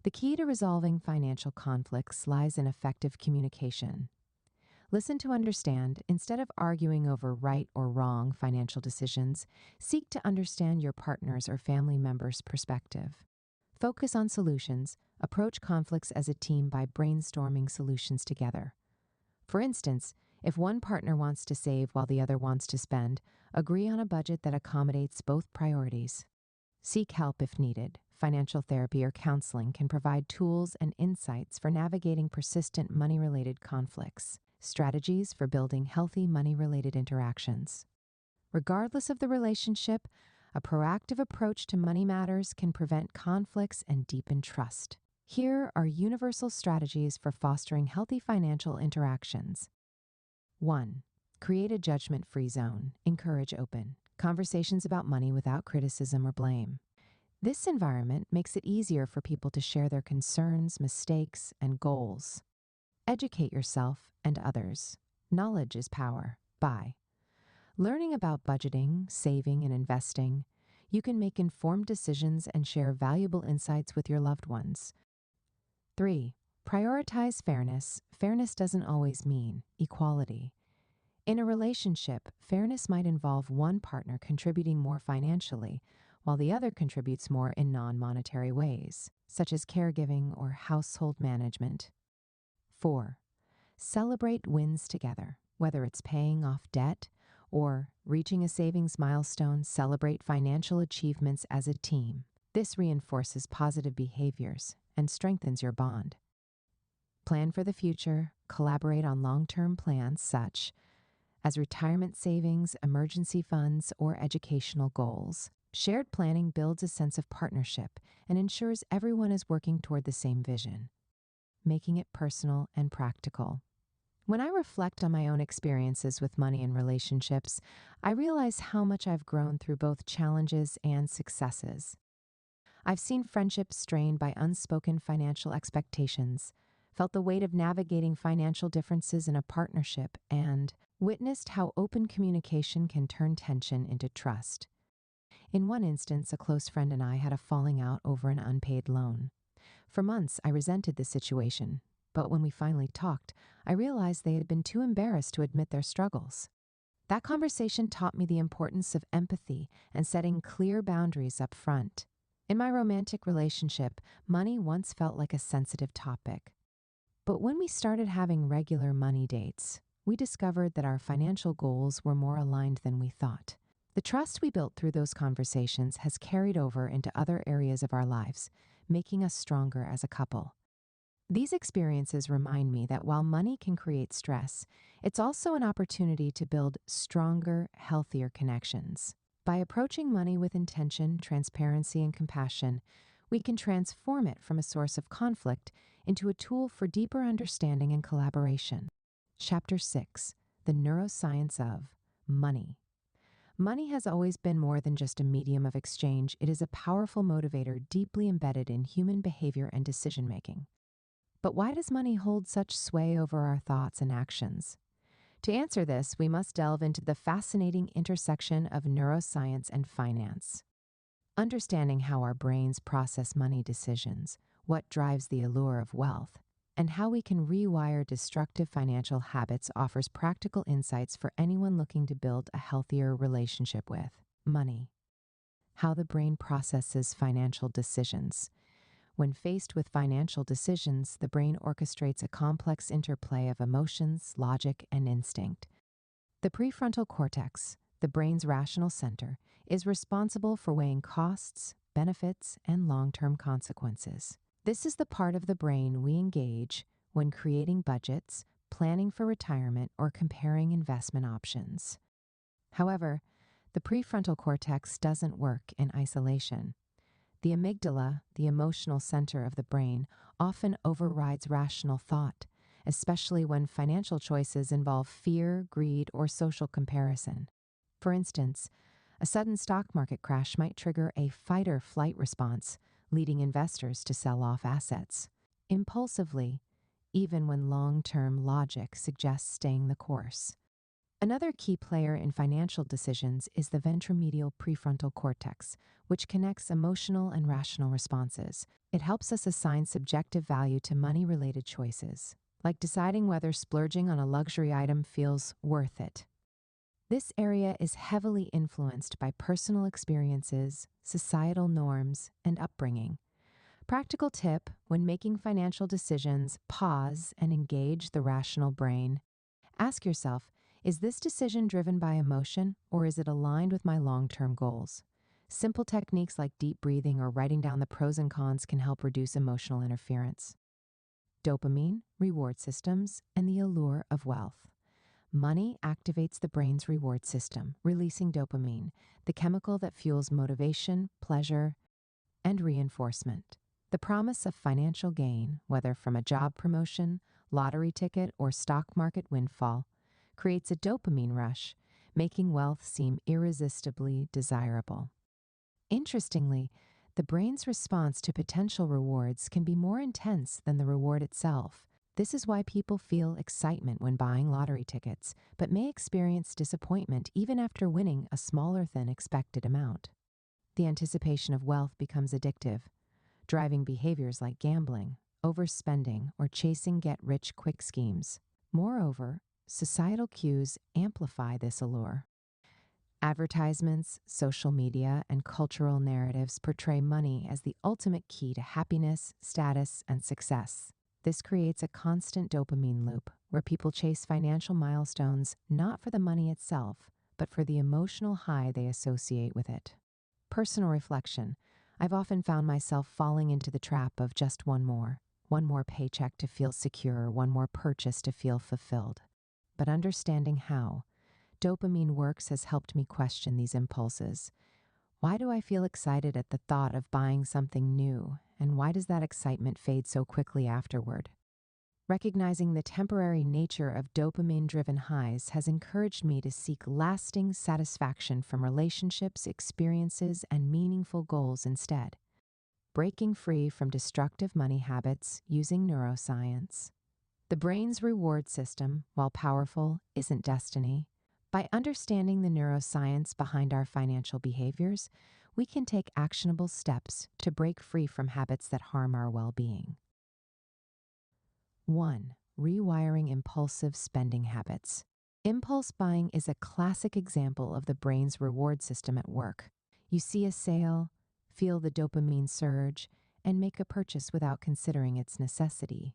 The key to resolving financial conflicts lies in effective communication. Listen to understand instead of arguing over right or wrong financial decisions. Seek to understand your partner's or family member's perspective. Focus on solutions. Approach conflicts as a team by brainstorming solutions together. For instance, if one partner wants to save while the other wants to spend, agree on a budget that accommodates both priorities. Seek help if needed. Financial therapy or counseling can provide tools and insights for navigating persistent money-related conflicts. Strategies for building healthy money-related interactions. Regardless of the relationship, a proactive approach to money matters can prevent conflicts and deepen trust. Here are universal strategies for fostering healthy financial interactions. 1. Create a judgment-free zone. Encourage open conversations about money without criticism or blame. This environment makes it easier for people to share their concerns, mistakes, and goals. Educate yourself and others. Knowledge is power. By learning about budgeting, saving, and investing, you can make informed decisions and share valuable insights with your loved ones. 3. Prioritize fairness. Fairness doesn't always mean equality. In a relationship, fairness might involve one partner contributing more financially, while the other contributes more in non-monetary ways, such as caregiving or household management. 4. Celebrate wins together. Whether it's paying off debt or reaching a savings milestone, celebrate financial achievements as a team. This reinforces positive behaviors and strengthens your bond. Plan for the future. Collaborate on long-term plans such as retirement savings, emergency funds, or educational goals. Shared planning builds a sense of partnership and ensures everyone is working toward the same vision, making it personal and practical. When I reflect on my own experiences with money and relationships, I realize how much I've grown through both challenges and successes. I've seen friendships strained by unspoken financial expectations, felt the weight of navigating financial differences in a partnership, and witnessed how open communication can turn tension into trust. In one instance, a close friend and I had a falling out over an unpaid loan. For months, I resented the situation, but when we finally talked, I realized they had been too embarrassed to admit their struggles. That conversation taught me the importance of empathy and setting clear boundaries up front. In my romantic relationship, money once felt like a sensitive topic. But when we started having regular money dates, we discovered that our financial goals were more aligned than we thought. The trust we built through those conversations has carried over into other areas of our lives, making us stronger as a couple. These experiences remind me that while money can create stress, it's also an opportunity to build stronger, healthier connections. By approaching money with intention, transparency, and compassion, we can transform it from a source of conflict into a tool for deeper understanding and collaboration. Chapter 6. The Neuroscience of Money. Money has always been more than just a medium of exchange. It is a powerful motivator deeply embedded in human behavior and decision-making. But why does money hold such sway over our thoughts and actions? To answer this, we must delve into the fascinating intersection of neuroscience and finance. Understanding how our brains process money decisions, what drives the allure of wealth, and how we can rewire destructive financial habits offers practical insights for anyone looking to build a healthier relationship with money. how the brain processes financial decisions. When faced with financial decisions, the brain orchestrates a complex interplay of emotions, logic, and instinct. The prefrontal cortex, the brain's rational center, is responsible for weighing costs, benefits, and long-term consequences. This is the part of the brain we engage when creating budgets, planning for retirement, or comparing investment options. However, the prefrontal cortex doesn't work in isolation. The amygdala, the emotional center of the brain, often overrides rational thought, especially when financial choices involve fear, greed, or social comparison. For instance, a sudden stock market crash might trigger a fight-or-flight response, leading investors to sell off assets impulsively, even when long-term logic suggests staying the course. Another key player in financial decisions is the ventromedial prefrontal cortex, which connects emotional and rational responses. It helps us assign subjective value to money-related choices, like deciding whether splurging on a luxury item feels worth it. This area is heavily influenced by personal experiences, societal norms, and upbringing. Practical tip: when making financial decisions, pause and engage the rational brain. Ask yourself, is this decision driven by emotion, or is it aligned with my long-term goals? Simple techniques like deep breathing or writing down the pros and cons can help reduce emotional interference. Dopamine, reward systems, and the allure of wealth. Money activates the brain's reward system, releasing dopamine, the chemical that fuels motivation, pleasure, and reinforcement. The promise of financial gain, whether from a job promotion, lottery ticket, or stock market windfall, creates a dopamine rush, making wealth seem irresistibly desirable. Interestingly, the brain's response to potential rewards can be more intense than the reward itself. This is why people feel excitement when buying lottery tickets, but may experience disappointment even after winning a smaller than expected amount. The anticipation of wealth becomes addictive, driving behaviors like gambling, overspending, or chasing get-rich-quick schemes. Moreover, societal cues amplify this allure. Advertisements, social media, and cultural narratives portray money as the ultimate key to happiness, status, and success. This creates a constant dopamine loop where people chase financial milestones not for the money itself, but for the emotional high they associate with it. Personal reflection: I've often found myself falling into the trap of just one more paycheck to feel secure, one more purchase to feel fulfilled. But understanding how dopamine works has helped me question these impulses. Why do I feel excited at the thought of buying something new, and why does that excitement fade so quickly afterward? Recognizing the temporary nature of dopamine-driven highs has encouraged me to seek lasting satisfaction from relationships, experiences, and meaningful goals instead. Breaking free from destructive money habits using neuroscience. The brain's reward system, while powerful, isn't destiny. By understanding the neuroscience behind our financial behaviors, we can take actionable steps to break free from habits that harm our well-being. 1. Rewiring impulsive spending habits. Impulse buying is a classic example of the brain's reward system at work. You see a sale, feel the dopamine surge, and make a purchase without considering its necessity.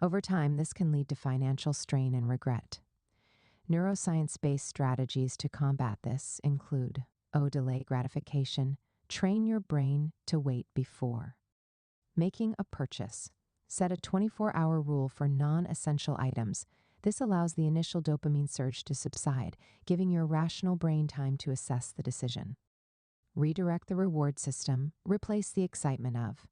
Over time, this can lead to financial strain and regret. Neuroscience-based strategies to combat this include delay gratification, train your brain to wait before. Making a purchase. Set a 24-hour rule for non-essential items. This allows the initial dopamine surge to subside, giving your rational brain time to assess the decision. Redirect the reward system, replace the excitement of.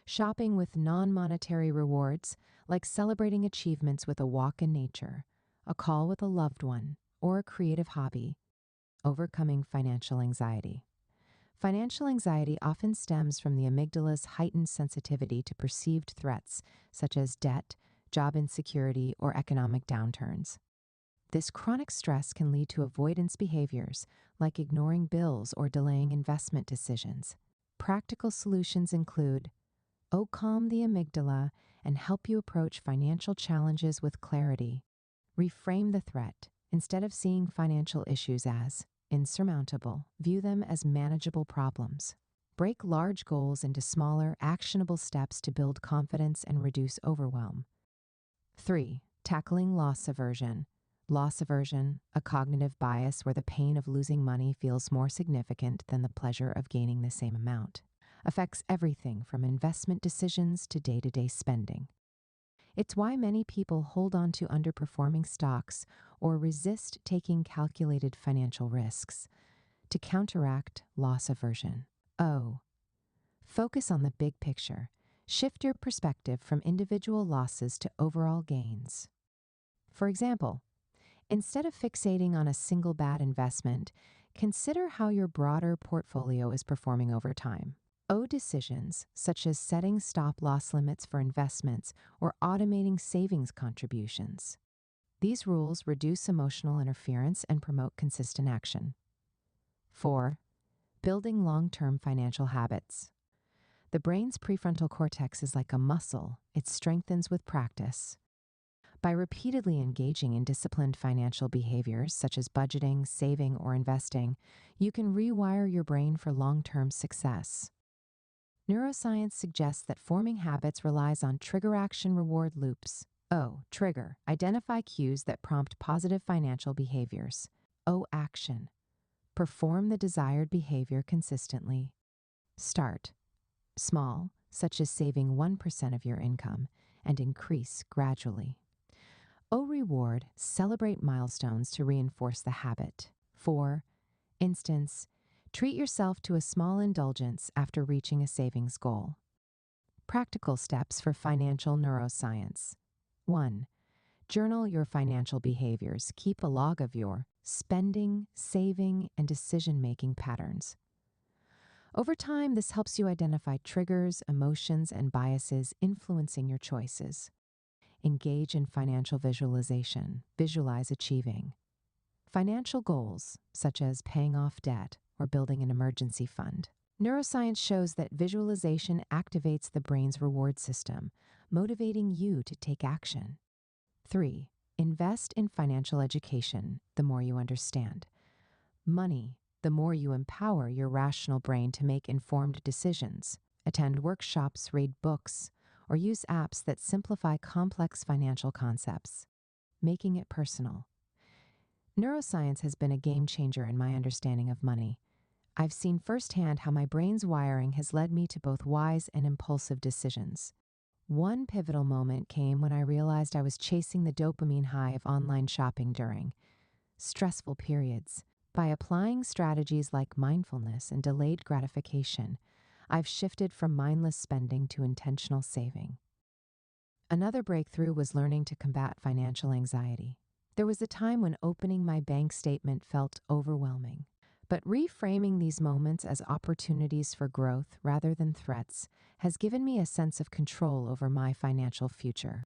Shopping with non-monetary rewards, like celebrating achievements with a walk in nature, a call with a loved one, or a creative hobby. Overcoming financial anxiety. Financial anxiety often stems from the amygdala's heightened sensitivity to perceived threats, such as debt, job insecurity, or economic downturns. This chronic stress can lead to avoidance behaviors, like ignoring bills or delaying investment decisions. Practical solutions include: calm the amygdala and help you approach financial challenges with clarity. Reframe the threat. Instead of seeing financial issues as, insurmountable. View them as manageable problems. Break large goals into smaller, actionable steps to build confidence and reduce overwhelm. 3. Tackling loss aversion. Loss aversion, a cognitive bias where the pain of losing money feels more significant than the pleasure of gaining the same amount, affects everything from investment decisions to day-to-day spending. It's why many people hold on to underperforming stocks or resist taking calculated financial risks. To counteract loss aversion. O. Focus on the big picture. Shift your perspective from individual losses to overall gains. For example, instead of fixating on a single bad investment, consider how your broader portfolio is performing over time. O decisions, such as setting stop-loss limits for investments or automating savings contributions. These rules reduce emotional interference and promote consistent action. 4. Building long-term financial habits. The brain's prefrontal cortex is like a muscle. It strengthens with practice. By repeatedly engaging in disciplined financial behaviors such as budgeting, saving, or investing, you can rewire your brain for long-term success. Neuroscience suggests that forming habits relies on trigger-action-reward loops. O. Trigger. Identify cues that prompt positive financial behaviors. O. Action. Perform the desired behavior consistently. Start small, such as saving 1% of your income, and increase gradually. O. Reward. Celebrate milestones to reinforce the habit. 4. Instance. Treat yourself to a small indulgence after reaching a savings goal. Practical steps for financial neuroscience. 1. Journal your financial behaviors. Keep a log of your spending, saving, and decision-making patterns. Over time, this helps you identify triggers, emotions, and biases influencing your choices. Engage in financial visualization. Visualize achieving financial goals, such as paying off debt or building an emergency fund. Neuroscience shows that visualization activates the brain's reward system, motivating you to take action. 3. Invest in financial education the more you understand. Money, the more you empower your rational brain to make informed decisions. Attend workshops, read books, or use apps that simplify complex financial concepts, making it personal. Neuroscience has been a game changer in my understanding of money. I've seen firsthand how my brain's wiring has led me to both wise and impulsive decisions. One pivotal moment came when I realized I was chasing the dopamine high of online shopping during stressful periods. By applying strategies like mindfulness and delayed gratification, I've shifted from mindless spending to intentional saving. Another breakthrough was learning to combat financial anxiety. There was a time when opening my bank statement felt overwhelming. But reframing these moments as opportunities for growth rather than threats has given me a sense of control over my financial future.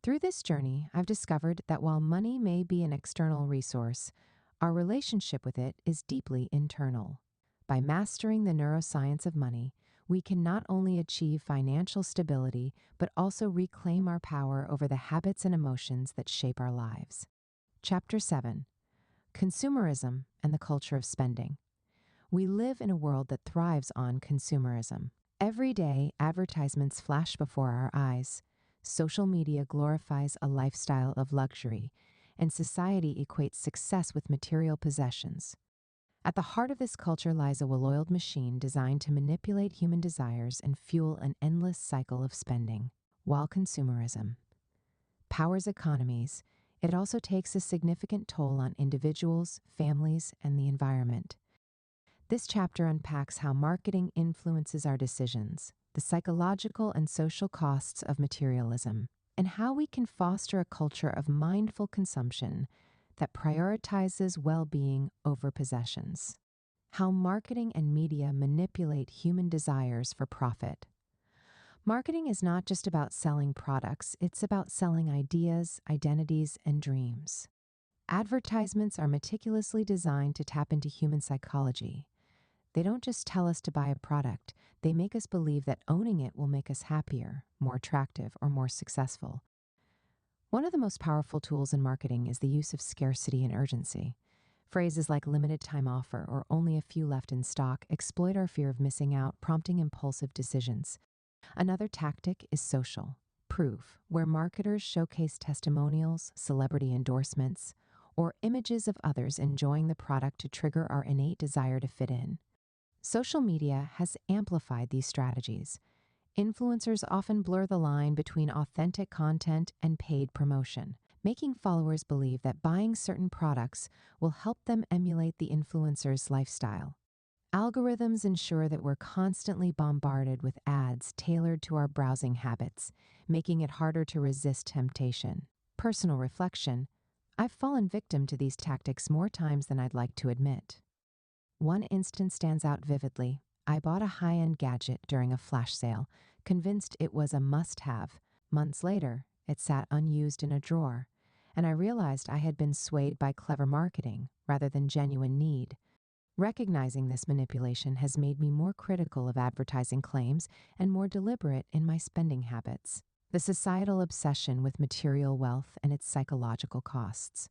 Through this journey, I've discovered that while money may be an external resource, our relationship with it is deeply internal. By mastering the neuroscience of money, we can not only achieve financial stability, but also reclaim our power over the habits and emotions that shape our lives. Chapter 7. Consumerism and the culture of spending. We live in a world that thrives on consumerism. Every day, advertisements flash before our eyes. Social media glorifies a lifestyle of luxury, and society equates success with material possessions. At the heart of this culture lies a well-oiled machine designed to manipulate human desires and fuel an endless cycle of spending. While consumerism powers economies, it also takes a significant toll on individuals, families, and the environment. This chapter unpacks how marketing influences our decisions, the psychological and social costs of materialism, and how we can foster a culture of mindful consumption that prioritizes well-being over possessions. How marketing and media manipulate human desires for profit. Marketing is not just about selling products, it's about selling ideas, identities, and dreams. Advertisements are meticulously designed to tap into human psychology. They don't just tell us to buy a product, they make us believe that owning it will make us happier, more attractive, or more successful. One of the most powerful tools in marketing is the use of scarcity and urgency. Phrases like limited time offer or only a few left in stock exploit our fear of missing out, prompting impulsive decisions. Another tactic is social proof, where marketers showcase testimonials, celebrity endorsements, or images of others enjoying the product to trigger our innate desire to fit in. Social media has amplified these strategies. Influencers often blur the line between authentic content and paid promotion, making followers believe that buying certain products will help them emulate the influencer's lifestyle. Algorithms ensure that we're constantly bombarded with ads tailored to our browsing habits, making it harder to resist temptation. Personal reflection: I've fallen victim to these tactics more times than I'd like to admit. One instance stands out vividly. I bought a high-end gadget during a flash sale, convinced it was a must-have. Months later, it sat unused in a drawer, and I realized I had been swayed by clever marketing rather than genuine need. Recognizing this manipulation has made me more critical of advertising claims and more deliberate in my spending habits. The societal obsession with material wealth and its psychological costs.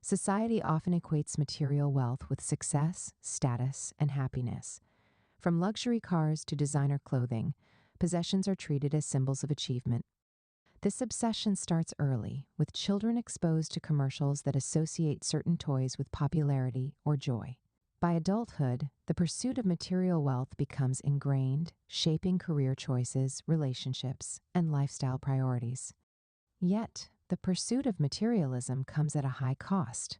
Society often equates material wealth with success, status, and happiness. From luxury cars to designer clothing, possessions are treated as symbols of achievement. This obsession starts early, with children exposed to commercials that associate certain toys with popularity or joy. By adulthood, the pursuit of material wealth becomes ingrained, shaping career choices, relationships, and lifestyle priorities. Yet, the pursuit of materialism comes at a high cost.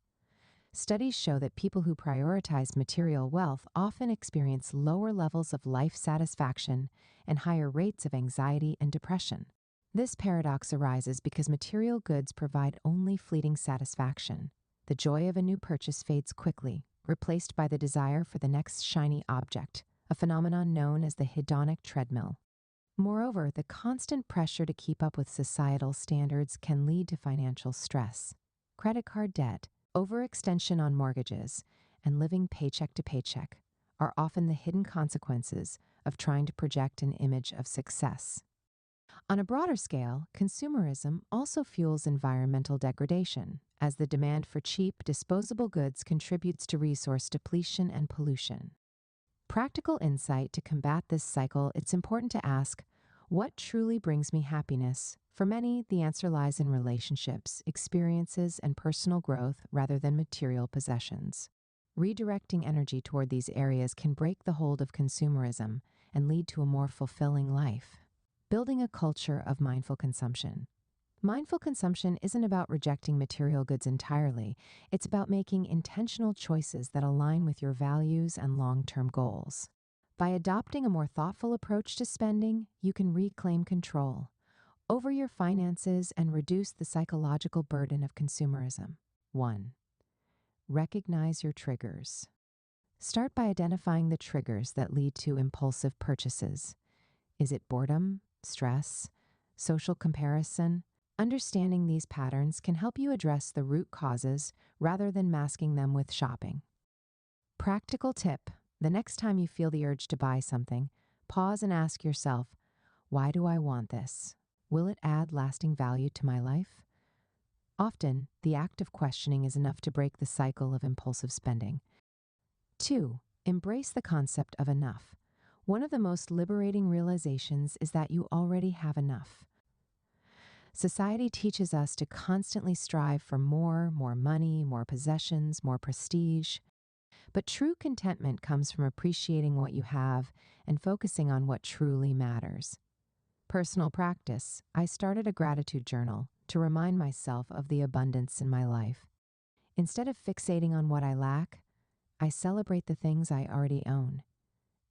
Studies show that people who prioritize material wealth often experience lower levels of life satisfaction and higher rates of anxiety and depression. This paradox arises because material goods provide only fleeting satisfaction. The joy of a new purchase fades quickly, replaced by the desire for the next shiny object, a phenomenon known as the hedonic treadmill. Moreover, the constant pressure to keep up with societal standards can lead to financial stress. Credit card debt, overextension on mortgages, and living paycheck to paycheck are often the hidden consequences of trying to project an image of success. On a broader scale, consumerism also fuels environmental degradation, as the demand for cheap, disposable goods contributes to resource depletion and pollution. Practical insight to combat this cycle: it's important to ask, what truly brings me happiness? For many, the answer lies in relationships, experiences, and personal growth rather than material possessions. Redirecting energy toward these areas can break the hold of consumerism and lead to a more fulfilling life. Building a culture of mindful consumption. Mindful consumption isn't about rejecting material goods entirely. It's about making intentional choices that align with your values and long-term goals. By adopting a more thoughtful approach to spending, you can reclaim control over your finances and reduce the psychological burden of consumerism. 1. Recognize your triggers. Start by identifying the triggers that lead to impulsive purchases. Is it boredom, stress, social comparison? Understanding these patterns can help you address the root causes rather than masking them with shopping. Practical tip: the next time you feel the urge to buy something, pause and ask yourself, why do I want this? Will it add lasting value to my life? Often, the act of questioning is enough to break the cycle of impulsive spending. 2. Embrace the concept of enough. One of the most liberating realizations is that you already have enough. Society teaches us to constantly strive for more money, more possessions, more prestige. But true contentment comes from appreciating what you have and focusing on what truly matters. Personal practice: I started a gratitude journal to remind myself of the abundance in my life. Instead of fixating on what I lack, I celebrate the things I already own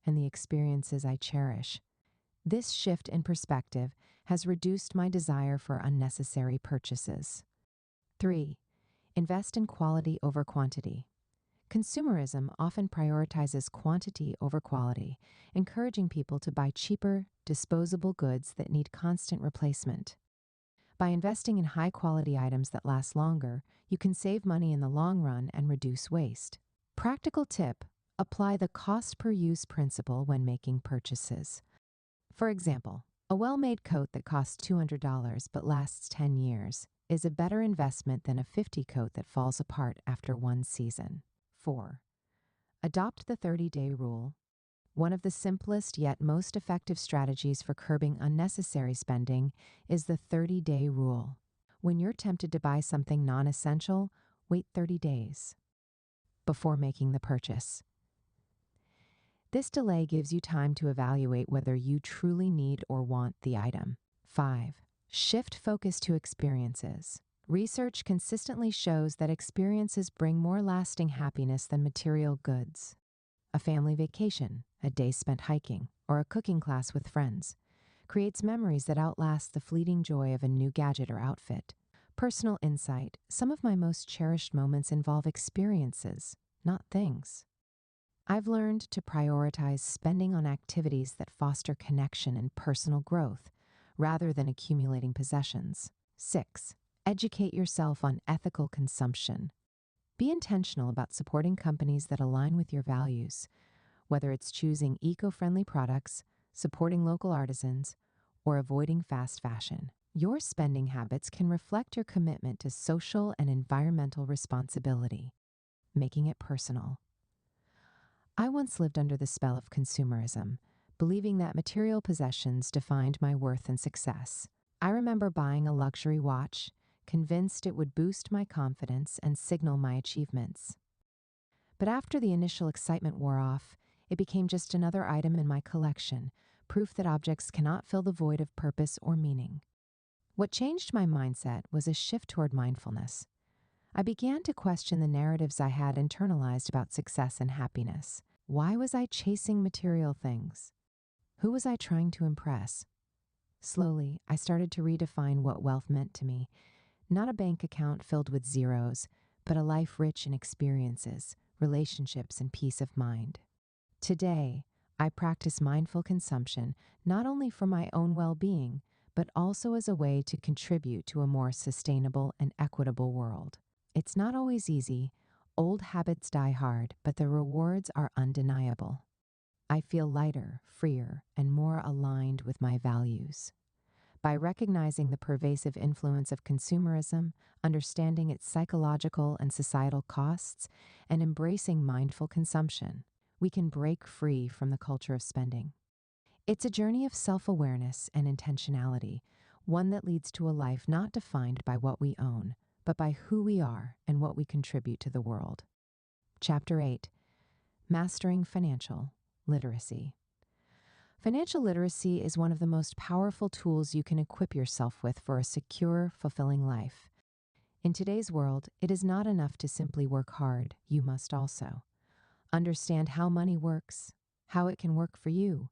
and the experiences I cherish. This shift in perspective has reduced my desire for unnecessary purchases. 3. Invest in quality over quantity. Consumerism often prioritizes quantity over quality, encouraging people to buy cheaper, disposable goods that need constant replacement. By investing in high-quality items that last longer, you can save money in the long run and reduce waste. Practical tip: apply the cost-per-use principle when making purchases. For example, a well-made coat that costs $200 but lasts 10 years is a better investment than a $50 coat that falls apart after one season. 4. Adopt the 30-day rule. One of the simplest yet most effective strategies for curbing unnecessary spending is the 30-day rule. When you're tempted to buy something non-essential, wait 30 days before making the purchase. This delay gives you time to evaluate whether you truly need or want the item. 5. Shift focus to experiences. Research consistently shows that experiences bring more lasting happiness than material goods. A family vacation, a day spent hiking, or a cooking class with friends creates memories that outlast the fleeting joy of a new gadget or outfit. Personal insight: some of my most cherished moments involve experiences, not things. I've learned to prioritize spending on activities that foster connection and personal growth, rather than accumulating possessions. 6. Educate yourself on ethical consumption. Be intentional about supporting companies that align with your values, whether it's choosing eco-friendly products, supporting local artisans, or avoiding fast fashion. Your spending habits can reflect your commitment to social and environmental responsibility, making it personal. I once lived under the spell of consumerism, believing that material possessions defined my worth and success. I remember buying a luxury watch, convinced it would boost my confidence and signal my achievements. But after the initial excitement wore off, it became just another item in my collection, proof that objects cannot fill the void of purpose or meaning. What changed my mindset was a shift toward mindfulness. I began to question the narratives I had internalized about success and happiness. Why was I chasing material things? Who was I trying to impress? Slowly, I started to redefine what wealth meant to me. Not a bank account filled with zeros, but a life rich in experiences, relationships, and peace of mind. Today, I practice mindful consumption not only for my own well-being, but also as a way to contribute to a more sustainable and equitable world. It's not always easy. Old habits die hard, but the rewards are undeniable. I feel lighter, freer, and more aligned with my values. By recognizing the pervasive influence of consumerism, understanding its psychological and societal costs, and embracing mindful consumption, we can break free from the culture of spending. It's a journey of self-awareness and intentionality, one that leads to a life not defined by what we own, but by who we are and what we contribute to the world. Chapter 8. Mastering Financial Literacy. Financial literacy is one of the most powerful tools you can equip yourself with for a secure, fulfilling life. In today's world, it is not enough to simply work hard. You must also understand how money works, how it can work for you,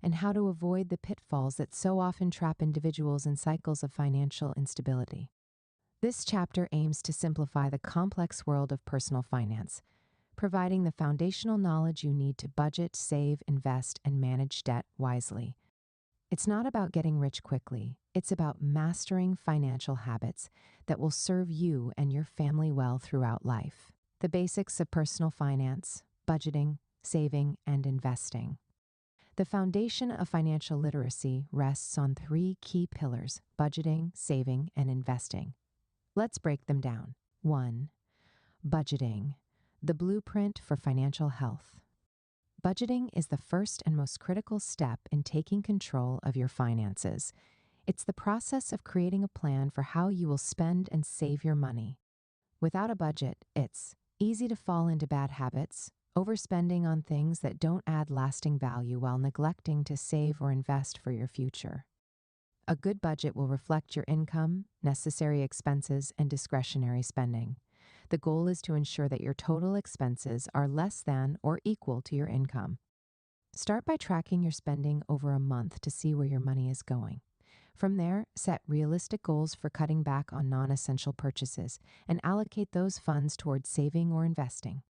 and how to avoid the pitfalls that so often trap individuals in cycles of financial instability. This chapter aims to simplify the complex world of personal finance, providing the foundational knowledge you need to budget, save, invest, and manage debt wisely. It's not about getting rich quickly. It's about mastering financial habits that will serve you and your family well throughout life. The basics of personal finance: budgeting, saving, and investing. The foundation of financial literacy rests on 3 key pillars: budgeting, saving, and investing. Let's break them down. 1. Budgeting, the blueprint for financial health. Budgeting is the first and most critical step in taking control of your finances. It's the process of creating a plan for how you will spend and save your money. Without a budget, it's easy to fall into bad habits, overspending on things that don't add lasting value while neglecting to save or invest for your future. A good budget will reflect your income, necessary expenses, and discretionary spending. The goal is to ensure that your total expenses are less than or equal to your income. Start by tracking your spending over a month to see where your money is going. From there, set realistic goals for cutting back on non-essential purchases and allocate those funds towards saving or investing.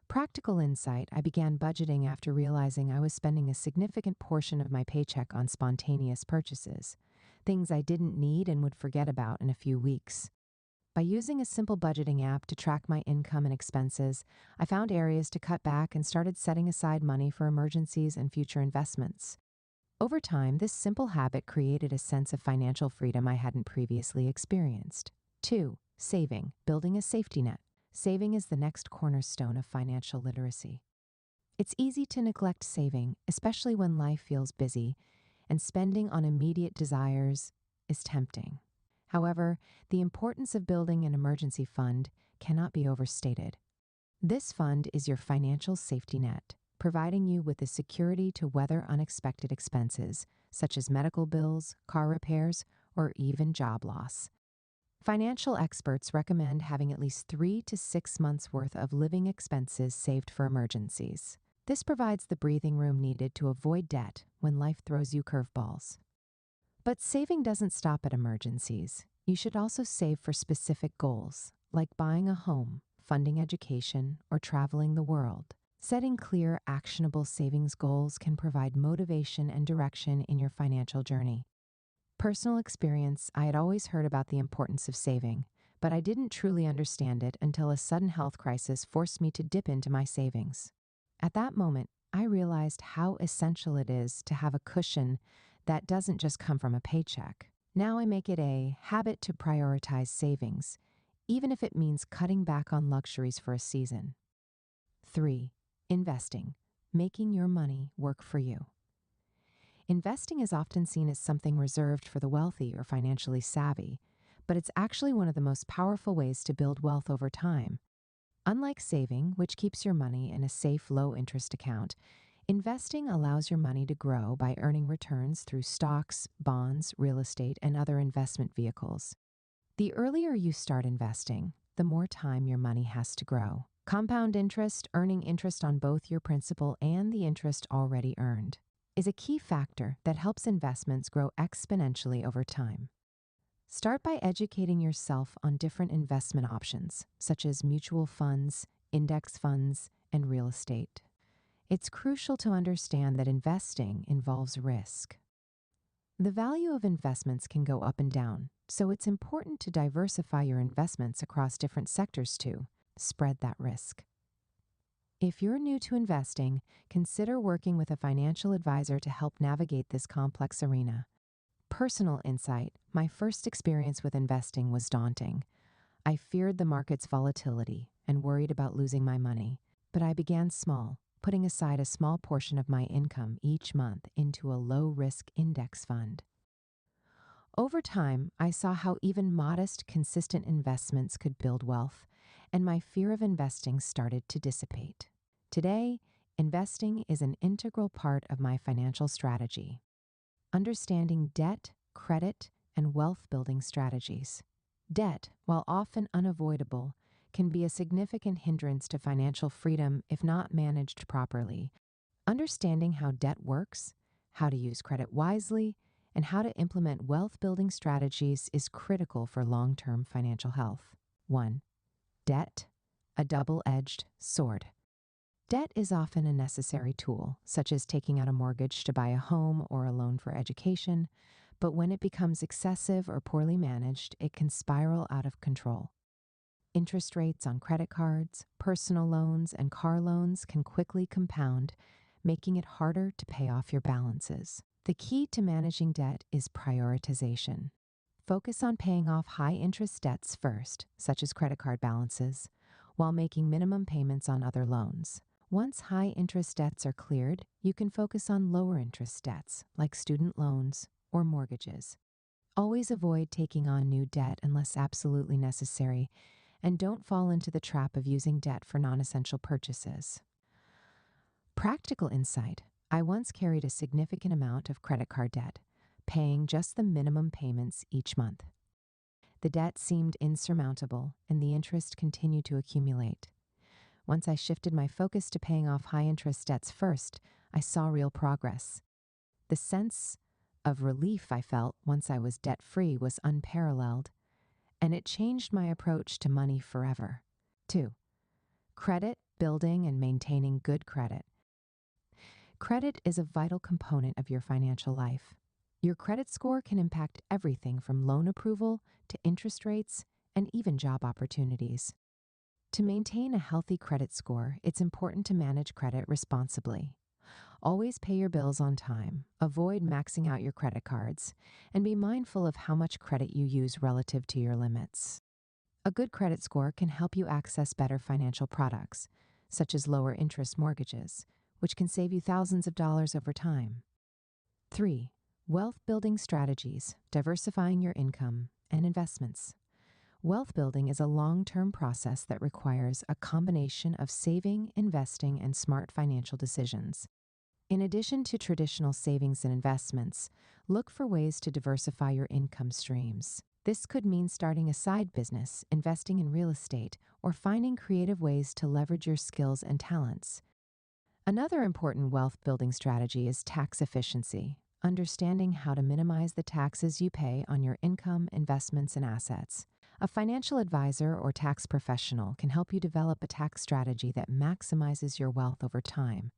Practical insight: I began budgeting after realizing I was spending a significant portion of my paycheck on spontaneous purchases, things I didn't need and would forget about in a few weeks. By using a simple budgeting app to track my income and expenses, I found areas to cut back and started setting aside money for emergencies and future investments. Over time, this simple habit created a sense of financial freedom I hadn't previously experienced. 2. Saving, building a safety net. Saving is the next cornerstone of financial literacy. It's easy to neglect saving, especially when life feels busy, and spending on immediate desires is tempting. However, the importance of building an emergency fund cannot be overstated. This fund is your financial safety net, providing you with the security to weather unexpected expenses, such as medical bills, car repairs, or even job loss. Financial experts recommend having at least 3 to 6 months' worth of living expenses saved for emergencies. This provides the breathing room needed to avoid debt when life throws you curveballs. But saving doesn't stop at emergencies. You should also save for specific goals, like buying a home, funding education, or traveling the world. Setting clear, actionable savings goals can provide motivation and direction in your financial journey. Personal experience, I had always heard about the importance of saving, but I didn't truly understand it until a sudden health crisis forced me to dip into my savings. At that moment, I realized how essential it is to have a cushion that doesn't just come from a paycheck. Now I make it a habit to prioritize savings, even if it means cutting back on luxuries for a season. 3. Investing, making your money work for you. Investing is often seen as something reserved for the wealthy or financially savvy, but it's actually one of the most powerful ways to build wealth over time. Unlike saving, which keeps your money in a safe, low-interest account, investing allows your money to grow by earning returns through stocks, bonds, real estate, and other investment vehicles. The earlier you start investing, the more time your money has to grow. Compound interest, earning interest on both your principal and the interest already earned, is a key factor that helps investments grow exponentially over time. Start by educating yourself on different investment options, such as mutual funds, index funds, and real estate. It's crucial to understand that investing involves risk. The value of investments can go up and down, so it's important to diversify your investments across different sectors to spread that risk. If you're new to investing, consider working with a financial advisor to help navigate this complex arena. Personal insight, my first experience with investing was daunting. I feared the market's volatility and worried about losing my money, but I began small, putting aside a small portion of my income each month into a low-risk index fund. Over time, I saw how even modest, consistent investments could build wealth, and my fear of investing started to dissipate. Today, investing is an integral part of my financial strategy. Understanding debt, credit, and wealth-building strategies. Debt, while often unavoidable, can be a significant hindrance to financial freedom if not managed properly. Understanding how debt works, how to use credit wisely, and how to implement wealth-building strategies is critical for long-term financial health. 1. Debt, a double-edged sword. Debt is often a necessary tool, such as taking out a mortgage to buy a home or a loan for education, but when it becomes excessive or poorly managed, it can spiral out of control. Interest rates on credit cards, personal loans, and car loans can quickly compound, making it harder to pay off your balances. The key to managing debt is prioritization. Focus on paying off high-interest debts first, such as credit card balances, while making minimum payments on other loans. Once high-interest debts are cleared, you can focus on lower-interest debts, like student loans or mortgages. Always avoid taking on new debt unless absolutely necessary, and don't fall into the trap of using debt for non-essential purchases. Practical insight. I once carried a significant amount of credit card debt, paying just the minimum payments each month. The debt seemed insurmountable, and the interest continued to accumulate. Once I shifted my focus to paying off high-interest debts first, I saw real progress. The sense of relief I felt once I was debt-free was unparalleled, and it changed my approach to money forever. 2. Credit, building, and maintaining good credit. Credit is a vital component of your financial life. Your credit score can impact everything from loan approval to interest rates and even job opportunities. To maintain a healthy credit score, it's important to manage credit responsibly. Always pay your bills on time, avoid maxing out your credit cards, and be mindful of how much credit you use relative to your limits. A good credit score can help you access better financial products, such as lower interest mortgages, which can save you thousands of dollars over time. 3. Wealth building strategies, diversifying your income and investments. Wealth building is a long-term process that requires a combination of saving, investing, and smart financial decisions. In addition to traditional savings and investments, look for ways to diversify your income streams. This could mean starting a side business, investing in real estate, or finding creative ways to leverage your skills and talents. Another important wealth building strategy is tax efficiency, understanding how to minimize the taxes you pay on your income, investments, and assets. A financial advisor or tax professional can help you develop a tax strategy that maximizes your wealth over time.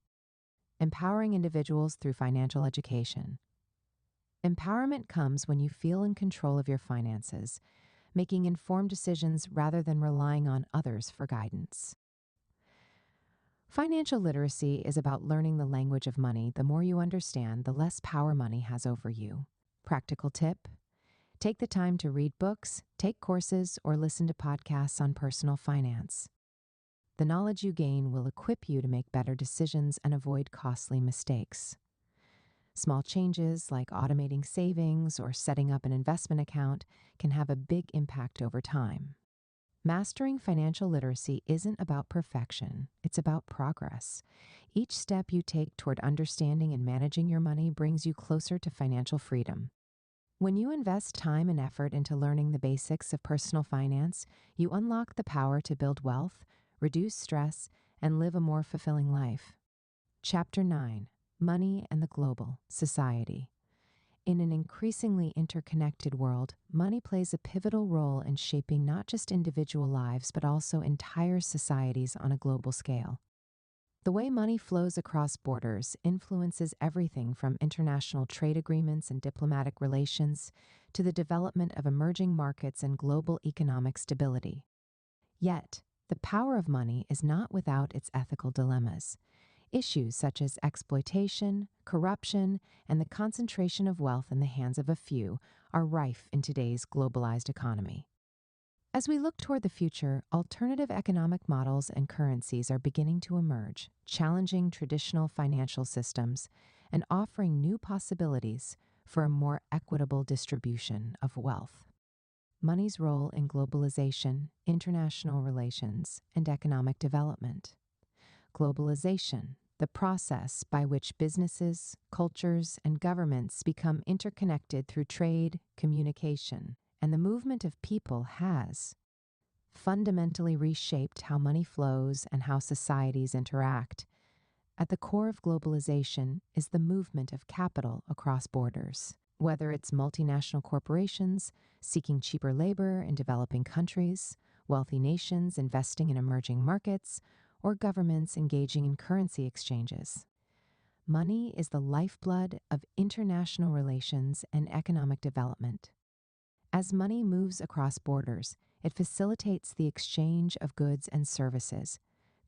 Empowering individuals through financial education. Empowerment comes when you feel in control of your finances, making informed decisions rather than relying on others for guidance. Financial literacy is about learning the language of money. The more you understand, the less power money has over you. Practical tip: take the time to read books, take courses, or listen to podcasts on personal finance. The knowledge you gain will equip you to make better decisions and avoid costly mistakes. Small changes like automating savings or setting up an investment account can have a big impact over time. Mastering financial literacy isn't about perfection, it's about progress. Each step you take toward understanding and managing your money brings you closer to financial freedom. When you invest time and effort into learning the basics of personal finance, you unlock the power to build wealth, reduce stress, and live a more fulfilling life. Chapter 9: Money and the Global Society. In an increasingly interconnected world, money plays a pivotal role in shaping not just individual lives but also entire societies on a global scale. The way money flows across borders influences everything from international trade agreements and diplomatic relations to the development of emerging markets and global economic stability. Yet, the power of money is not without its ethical dilemmas. Issues such as exploitation, corruption, and the concentration of wealth in the hands of a few are rife in today's globalized economy. As we look toward the future, alternative economic models and currencies are beginning to emerge, challenging traditional financial systems and offering new possibilities for a more equitable distribution of wealth. Money's role in globalization, international relations, and economic development. Globalization, the process by which businesses, cultures, and governments become interconnected through trade, communication, and the movement of people has fundamentally reshaped how money flows and how societies interact. At the core of globalization is the movement of capital across borders. Whether it's multinational corporations seeking cheaper labor in developing countries, wealthy nations investing in emerging markets, or governments engaging in currency exchanges. Money is the lifeblood of international relations and economic development. As money moves across borders, it facilitates the exchange of goods and services.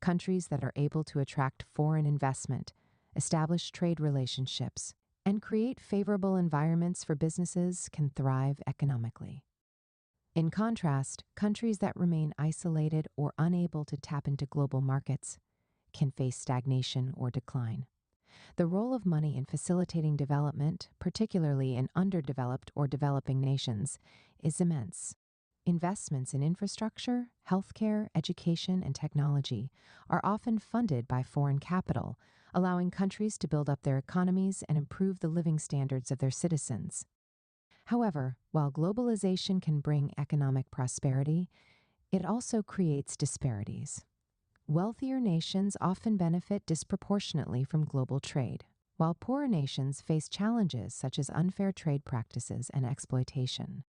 Countries that are able to attract foreign investment, establish trade relationships, and create favorable environments for businesses can thrive economically. In contrast, countries that remain isolated or unable to tap into global markets can face stagnation or decline. The role of money in facilitating development, particularly in underdeveloped or developing nations, is immense. Investments in infrastructure, healthcare, education, and technology are often funded by foreign capital, allowing countries to build up their economies and improve the living standards of their citizens. However, while globalization can bring economic prosperity, it also creates disparities. Wealthier nations often benefit disproportionately from global trade, while poorer nations face challenges such as unfair trade practices and exploitation.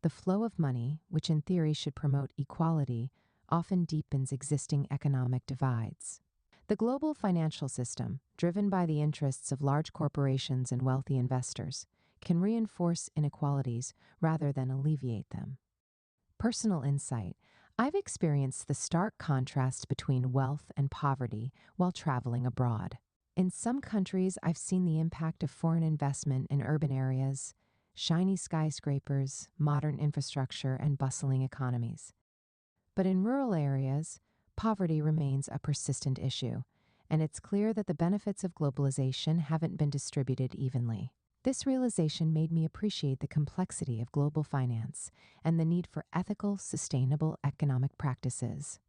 The flow of money, which in theory should promote equality, often deepens existing economic divides. The global financial system, driven by the interests of large corporations and wealthy investors, can reinforce inequalities rather than alleviate them. Personal insight: I've experienced the stark contrast between wealth and poverty while traveling abroad. In some countries, I've seen the impact of foreign investment in urban areas, shiny skyscrapers, modern infrastructure, and bustling economies. But in rural areas, poverty remains a persistent issue, and it's clear that the benefits of globalization haven't been distributed evenly. This realization made me appreciate the complexity of global finance and the need for ethical, sustainable economic practices.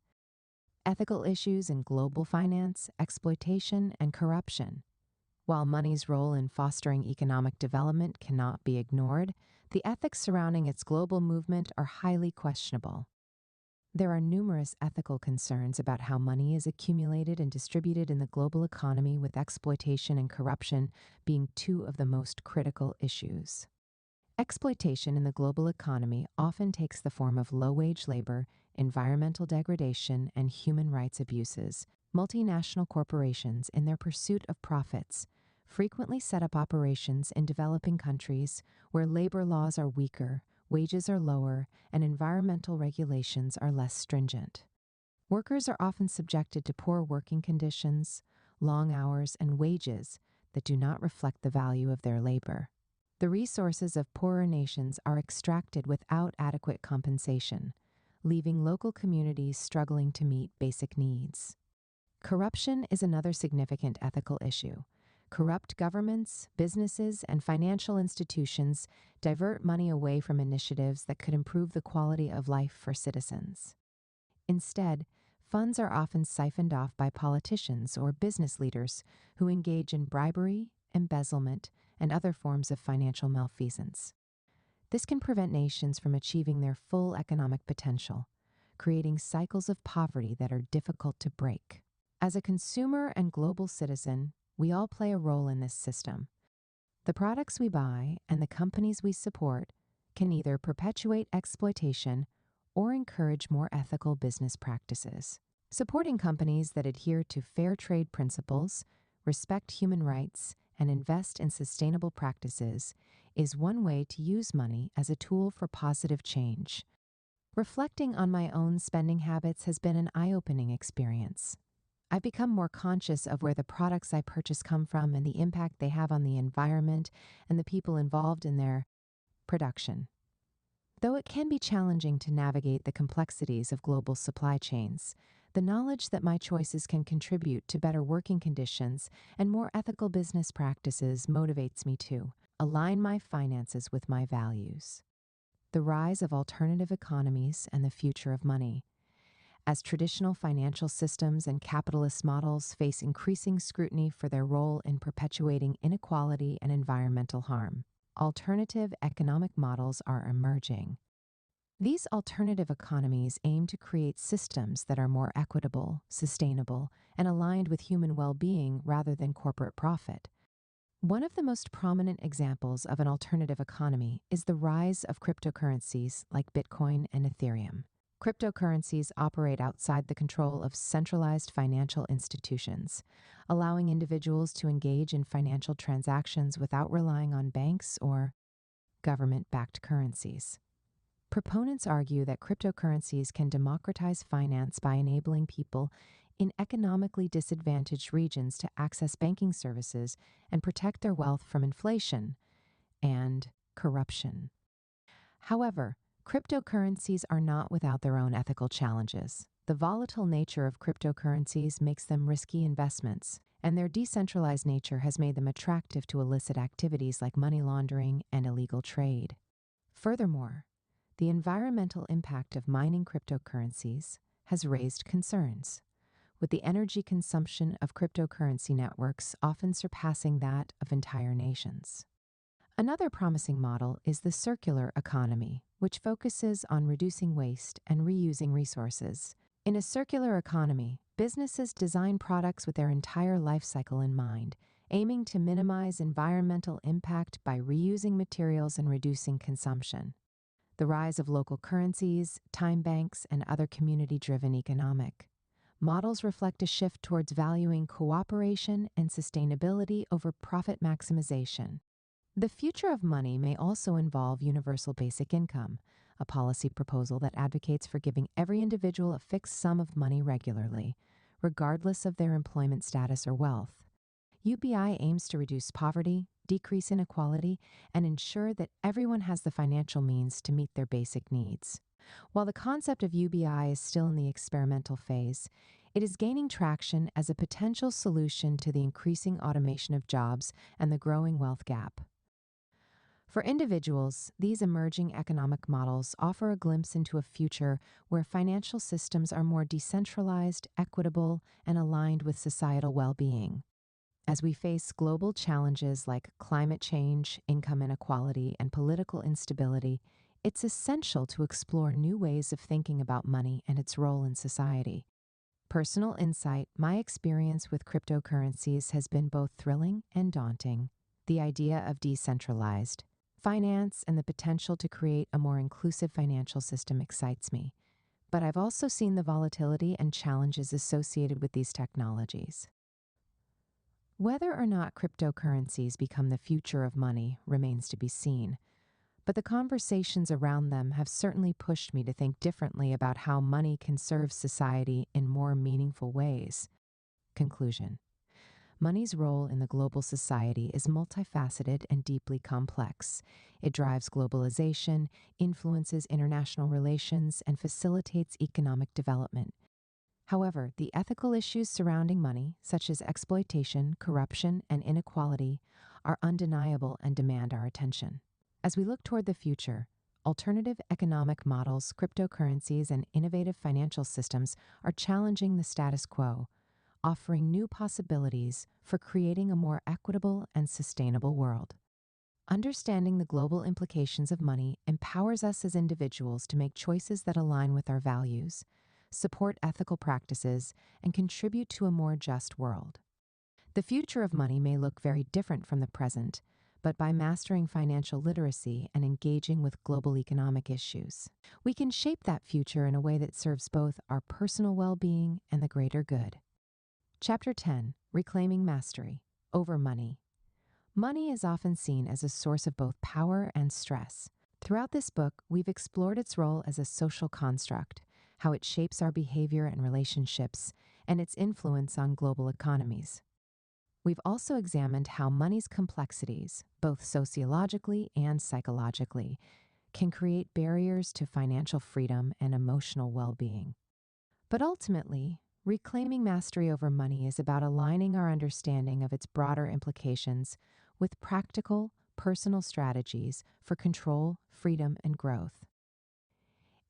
Ethical issues in global finance, exploitation, and corruption. While money's role in fostering economic development cannot be ignored, the ethics surrounding its global movement are highly questionable. There are numerous ethical concerns about how money is accumulated and distributed in the global economy, with exploitation and corruption being two of the most critical issues. Exploitation in the global economy often takes the form of low-wage labor, environmental degradation, and human rights abuses. Multinational corporations, in their pursuit of profits, frequently set up operations in developing countries where labor laws are weaker, wages are lower, and environmental regulations are less stringent. Workers are often subjected to poor working conditions, long hours, and wages that do not reflect the value of their labor. The resources of poorer nations are extracted without adequate compensation, leaving local communities struggling to meet basic needs. Corruption is another significant ethical issue. Corrupt governments, businesses, and financial institutions divert money away from initiatives that could improve the quality of life for citizens. Instead, funds are often siphoned off by politicians or business leaders who engage in bribery, embezzlement, and other forms of financial malfeasance. This can prevent nations from achieving their full economic potential, creating cycles of poverty that are difficult to break. As a consumer and global citizen, we all play a role in this system. The products we buy and the companies we support can either perpetuate exploitation or encourage more ethical business practices. Supporting companies that adhere to fair trade principles, respect human rights, and invest in sustainable practices is one way to use money as a tool for positive change. Reflecting on my own spending habits has been an eye-opening experience. I've become more conscious of where the products I purchase come from and the impact they have on the environment and the people involved in their production. Though it can be challenging to navigate the complexities of global supply chains, the knowledge that my choices can contribute to better working conditions and more ethical business practices motivates me to align my finances with my values. The rise of alternative economies and the future of money. As traditional financial systems and capitalist models face increasing scrutiny for their role in perpetuating inequality and environmental harm, alternative economic models are emerging. These alternative economies aim to create systems that are more equitable, sustainable, and aligned with human well-being rather than corporate profit. One of the most prominent examples of an alternative economy is the rise of cryptocurrencies like Bitcoin and Ethereum. Cryptocurrencies operate outside the control of centralized financial institutions, allowing individuals to engage in financial transactions without relying on banks or government-backed currencies. Proponents argue that cryptocurrencies can democratize finance by enabling people in economically disadvantaged regions to access banking services and protect their wealth from inflation and corruption. However, cryptocurrencies are not without their own ethical challenges. The volatile nature of cryptocurrencies makes them risky investments, and their decentralized nature has made them attractive to illicit activities like money laundering and illegal trade. Furthermore, the environmental impact of mining cryptocurrencies has raised concerns, with the energy consumption of cryptocurrency networks often surpassing that of entire nations. Another promising model is the circular economy, which focuses on reducing waste and reusing resources. In a circular economy, businesses design products with their entire life cycle in mind, aiming to minimize environmental impact by reusing materials and reducing consumption. The rise of local currencies, time banks, and other community-driven economic models reflect a shift towards valuing cooperation and sustainability over profit maximization. The future of money may also involve universal basic income, a policy proposal that advocates for giving every individual a fixed sum of money regularly, regardless of their employment status or wealth. UBI aims to reduce poverty, decrease inequality, and ensure that everyone has the financial means to meet their basic needs. While the concept of UBI is still in the experimental phase, it is gaining traction as a potential solution to the increasing automation of jobs and the growing wealth gap. For individuals, these emerging economic models offer a glimpse into a future where financial systems are more decentralized, equitable, and aligned with societal well being. As we face global challenges like climate change, income inequality, and political instability, it's essential to explore new ways of thinking about money and its role in society. Personal insight, my experience with cryptocurrencies has been both thrilling and daunting. The idea of decentralized finance and the potential to create a more inclusive financial system excites me. But I've also seen the volatility and challenges associated with these technologies. Whether or not cryptocurrencies become the future of money remains to be seen, but the conversations around them have certainly pushed me to think differently about how money can serve society in more meaningful ways. Conclusion. Money's role in the global society is multifaceted and deeply complex. It drives globalization, influences international relations, and facilitates economic development. However, the ethical issues surrounding money, such as exploitation, corruption, and inequality, are undeniable and demand our attention. As we look toward the future, alternative economic models, cryptocurrencies, and innovative financial systems are challenging the status quo, offering new possibilities for creating a more equitable and sustainable world. Understanding the global implications of money empowers us as individuals to make choices that align with our values, support ethical practices, and contribute to a more just world. The future of money may look very different from the present, but by mastering financial literacy and engaging with global economic issues, we can shape that future in a way that serves both our personal well-being and the greater good. Chapter 10, Reclaiming Mastery, Over Money. Money is often seen as a source of both power and stress. Throughout this book, we've explored its role as a social construct, how it shapes our behavior and relationships, and its influence on global economies. We've also examined how money's complexities, both sociologically and psychologically, can create barriers to financial freedom and emotional well-being. But ultimately, reclaiming mastery over money is about aligning our understanding of its broader implications with practical, personal strategies for control, freedom, and growth.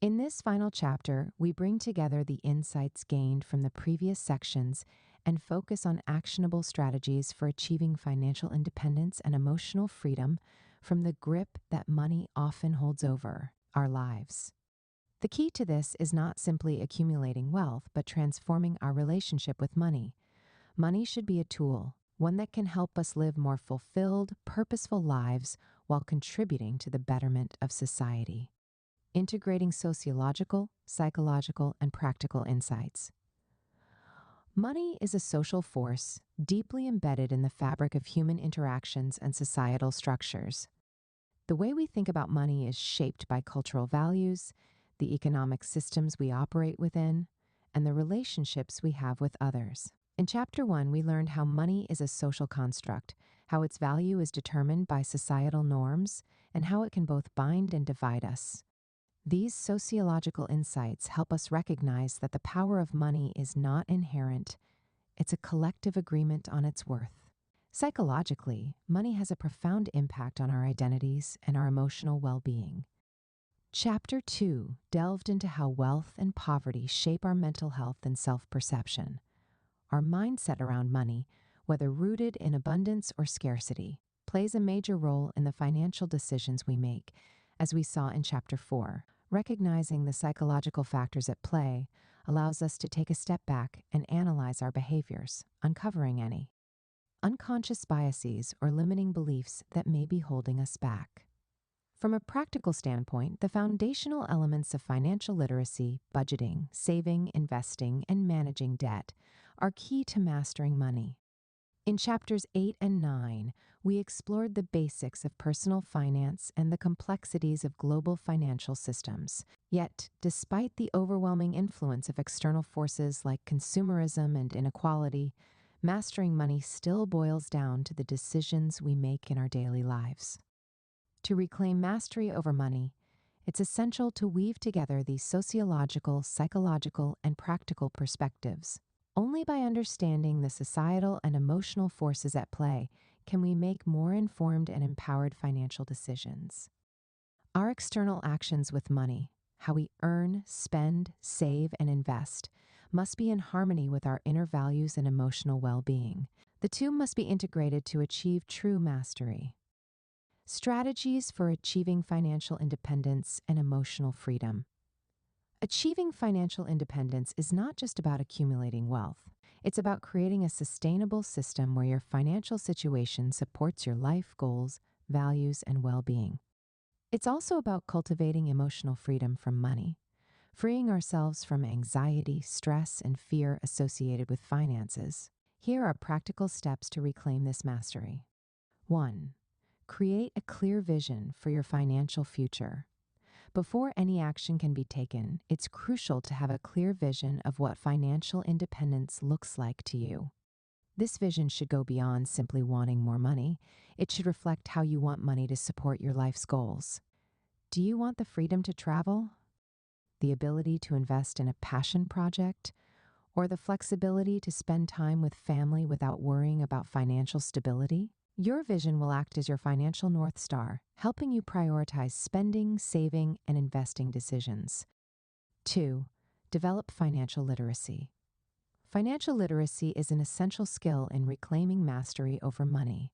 In this final chapter, we bring together the insights gained from the previous sections and focus on actionable strategies for achieving financial independence and emotional freedom from the grip that money often holds over our lives. The key to this is not simply accumulating wealth, but transforming our relationship with money. Money should be a tool, one that can help us live more fulfilled, purposeful lives while contributing to the betterment of society. Integrating sociological, psychological, and practical insights. Money is a social force deeply embedded in the fabric of human interactions and societal structures. The way we think about money is shaped by cultural values, the economic systems we operate within, and the relationships we have with others. In Chapter 1, we learned how money is a social construct, how its value is determined by societal norms, and how it can both bind and divide us. These sociological insights help us recognize that the power of money is not inherent. It's a collective agreement on its worth. Psychologically, money has a profound impact on our identities and our emotional well-being. Chapter 2 delved into how wealth and poverty shape our mental health and self-perception. Our mindset around money, whether rooted in abundance or scarcity, plays a major role in the financial decisions we make, as we saw in Chapter 4. Recognizing the psychological factors at play allows us to take a step back and analyze our behaviors, uncovering any unconscious biases or limiting beliefs that may be holding us back. From a practical standpoint, the foundational elements of financial literacy, budgeting, saving, investing, and managing debt are key to mastering money. In Chapters 8 and 9, we explored the basics of personal finance and the complexities of global financial systems. Yet, despite the overwhelming influence of external forces like consumerism and inequality, mastering money still boils down to the decisions we make in our daily lives. To reclaim mastery over money, It's essential to weave together these sociological, psychological, and practical perspectives. Only by understanding the societal and emotional forces at play can we make more informed and empowered financial decisions. Our external actions with money, how we earn, spend, save, and invest, must be in harmony with our inner values and emotional well-being. The two must be integrated to achieve true mastery. Strategies for achieving financial independence and emotional freedom. Achieving financial independence is not just about accumulating wealth. It's about creating a sustainable system where your financial situation supports your life goals, values, and well-being. It's also about cultivating emotional freedom from money, freeing ourselves from anxiety, stress, and fear associated with finances. Here are practical steps to reclaim this mastery. 1. Create a clear vision for your financial future. Before any action can be taken, it's crucial to have a clear vision of what financial independence looks like to you. This vision should go beyond simply wanting more money. It should reflect how you want money to support your life's goals. Do you want the freedom to travel? The ability to invest in a passion project? Or the flexibility to spend time with family without worrying about financial stability? Your vision will act as your financial North Star, helping you prioritize spending, saving, and investing decisions. 2. Develop financial literacy. Financial literacy is an essential skill in reclaiming mastery over money.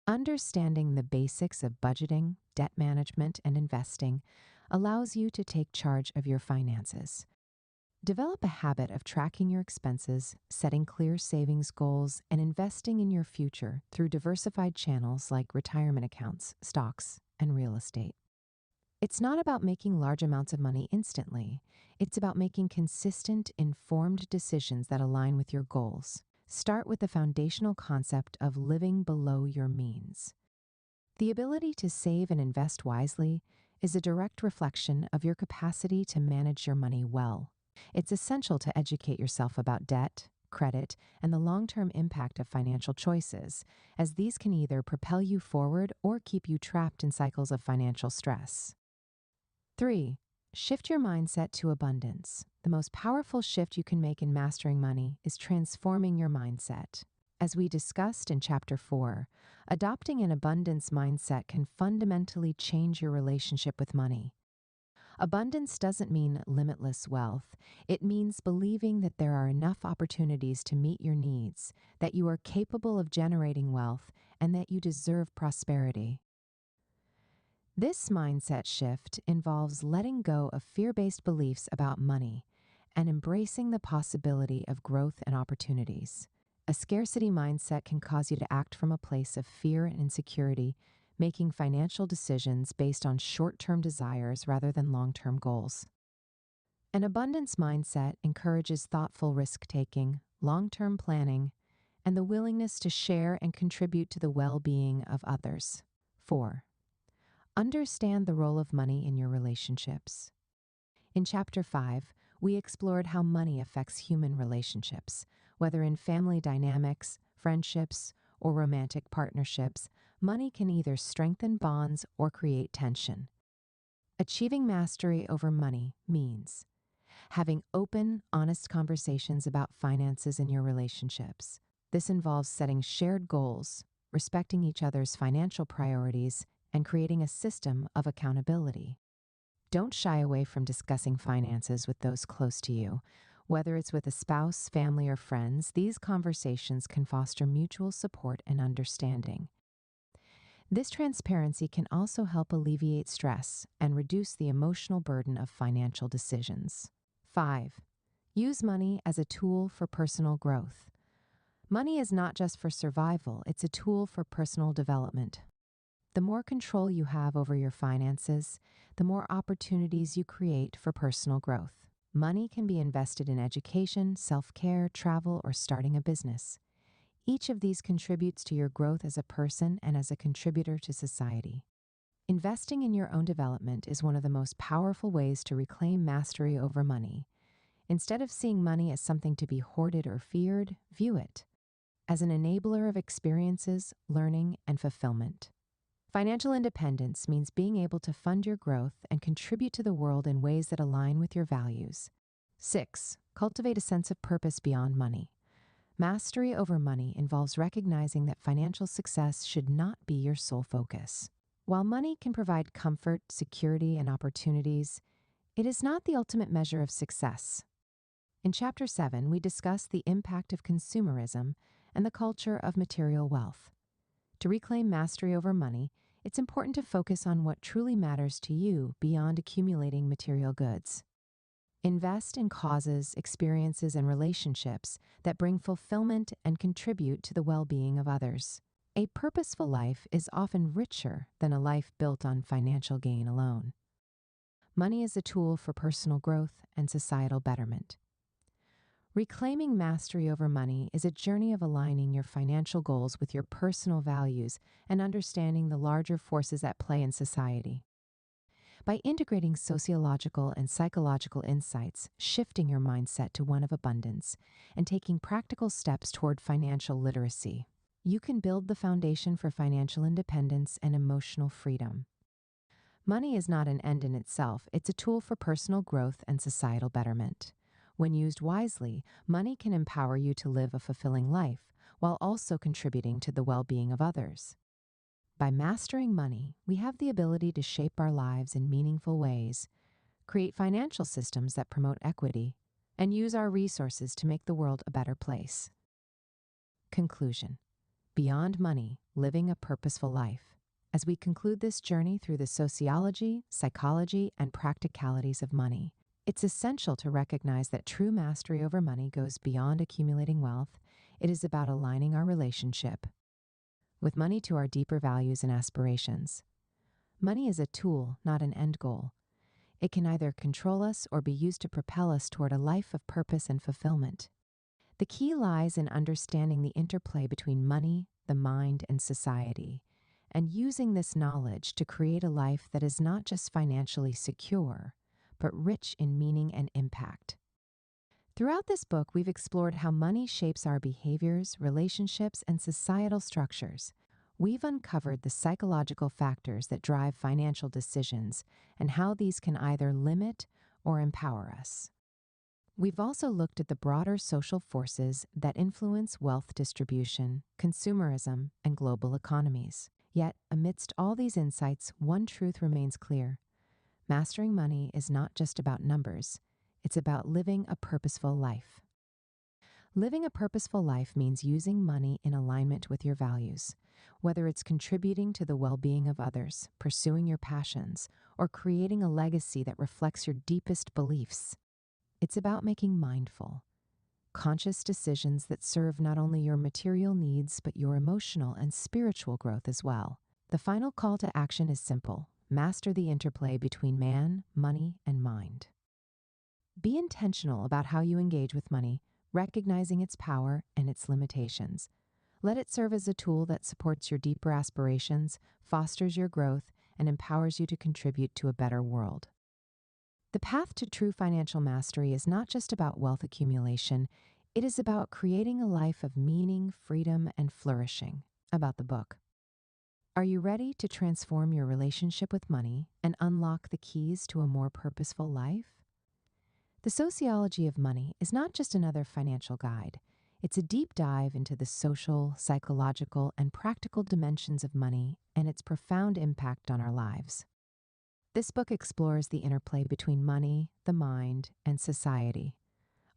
Understanding the basics of budgeting, debt management, and investing allows you to take charge of your finances. Develop a habit of tracking your expenses, setting clear savings goals, and investing in your future through diversified channels like retirement accounts, stocks, and real estate. It's not about making large amounts of money instantly. It's about making consistent, informed decisions that align with your goals. Start with the foundational concept of living below your means. The ability to save and invest wisely is a direct reflection of your capacity to manage your money well. It's essential to educate yourself about debt, credit, and the long-term impact of financial choices, as these can either propel you forward or keep you trapped in cycles of financial stress. 3. Shift your mindset to abundance. The most powerful shift you can make in mastering money is transforming your mindset. As we discussed in Chapter 4, adopting an abundance mindset can fundamentally change your relationship with money. Abundance doesn't mean limitless wealth. It means believing that there are enough opportunities to meet your needs, that you are capable of generating wealth, and that you deserve prosperity. This mindset shift involves letting go of fear-based beliefs about money and embracing the possibility of growth and opportunities. A scarcity mindset can cause you to act from a place of fear and insecurity, making financial decisions based on short-term desires rather than long-term goals. An abundance mindset encourages thoughtful risk-taking, long-term planning, and the willingness to share and contribute to the well-being of others. 4. Understand the role of money in your relationships. In Chapter 5, we explored how money affects human relationships, whether in family dynamics, friendships, or romantic partnerships. Money can either strengthen bonds or create tension. Achieving mastery over money means having open, honest conversations about finances in your relationships. This involves setting shared goals, respecting each other's financial priorities, and creating a system of accountability. Don't shy away from discussing finances with those close to you. Whether it's with a spouse, family, or friends, these conversations can foster mutual support and understanding. This transparency can also help alleviate stress and reduce the emotional burden of financial decisions. 5. Use money as a tool for personal growth. Money is not just for survival, it's a tool for personal development. The more control you have over your finances, the more opportunities you create for personal growth. Money can be invested in education, self-care, travel, or starting a business. Each of these contributes to your growth as a person and as a contributor to society. Investing in your own development is one of the most powerful ways to reclaim mastery over money. Instead of seeing money as something to be hoarded or feared, view it as an enabler of experiences, learning, and fulfillment. Financial independence means being able to fund your growth and contribute to the world in ways that align with your values. 6. Cultivate a sense of purpose beyond money. Mastery over money involves recognizing that financial success should not be your sole focus. While money can provide comfort, security, and opportunities, it is not the ultimate measure of success. In Chapter 7, we discuss the impact of consumerism and the culture of material wealth. To reclaim mastery over money, it's important to focus on what truly matters to you beyond accumulating material goods. Invest in causes, experiences, and relationships that bring fulfillment and contribute to the well-being of others. A purposeful life is often richer than a life built on financial gain alone. Money is a tool for personal growth and societal betterment. Reclaiming mastery over money is a journey of aligning your financial goals with your personal values and understanding the larger forces at play in society. By integrating sociological and psychological insights, shifting your mindset to one of abundance, and taking practical steps toward financial literacy, you can build the foundation for financial independence and emotional freedom. Money is not an end in itself, it's a tool for personal growth and societal betterment. When used wisely, money can empower you to live a fulfilling life while also contributing to the well-being of others. By mastering money, we have the ability to shape our lives in meaningful ways, create financial systems that promote equity, and use our resources to make the world a better place. Conclusion. Beyond money, living a purposeful life. As we conclude this journey through the sociology, psychology, and practicalities of money, it's essential to recognize that true mastery over money goes beyond accumulating wealth. It is about aligning our relationship with money to our deeper values and aspirations. Money is a tool, not an end goal. It can either control us or be used to propel us toward a life of purpose and fulfillment. The key lies in understanding the interplay between money, the mind, and society, and using this knowledge to create a life that is not just financially secure, but rich in meaning and impact. Throughout this book, we've explored how money shapes our behaviors, relationships, and societal structures. We've uncovered the psychological factors that drive financial decisions and how these can either limit or empower us. We've also looked at the broader social forces that influence wealth distribution, consumerism, and global economies. Yet, amidst all these insights, one truth remains clear. Mastering money is not just about numbers, it's about living a purposeful life. Living a purposeful life means using money in alignment with your values, whether it's contributing to the well-being of others, pursuing your passions, or creating a legacy that reflects your deepest beliefs. It's about making mindful, conscious decisions that serve not only your material needs, but your emotional and spiritual growth as well. The final call to action is simple. Master the interplay between man, money, and mind. Be intentional about how you engage with money, recognizing its power and its limitations. Let it serve as a tool that supports your deeper aspirations, fosters your growth, and empowers you to contribute to a better world. The path to true financial mastery is not just about wealth accumulation, it is about creating a life of meaning, freedom, and flourishing. About the book. Are you ready to transform your relationship with money and unlock the keys to a more purposeful life? The Sociology of Money is not just another financial guide. It's a deep dive into the social, psychological, and practical dimensions of money and its profound impact on our lives. This book explores the interplay between money, the mind, and society,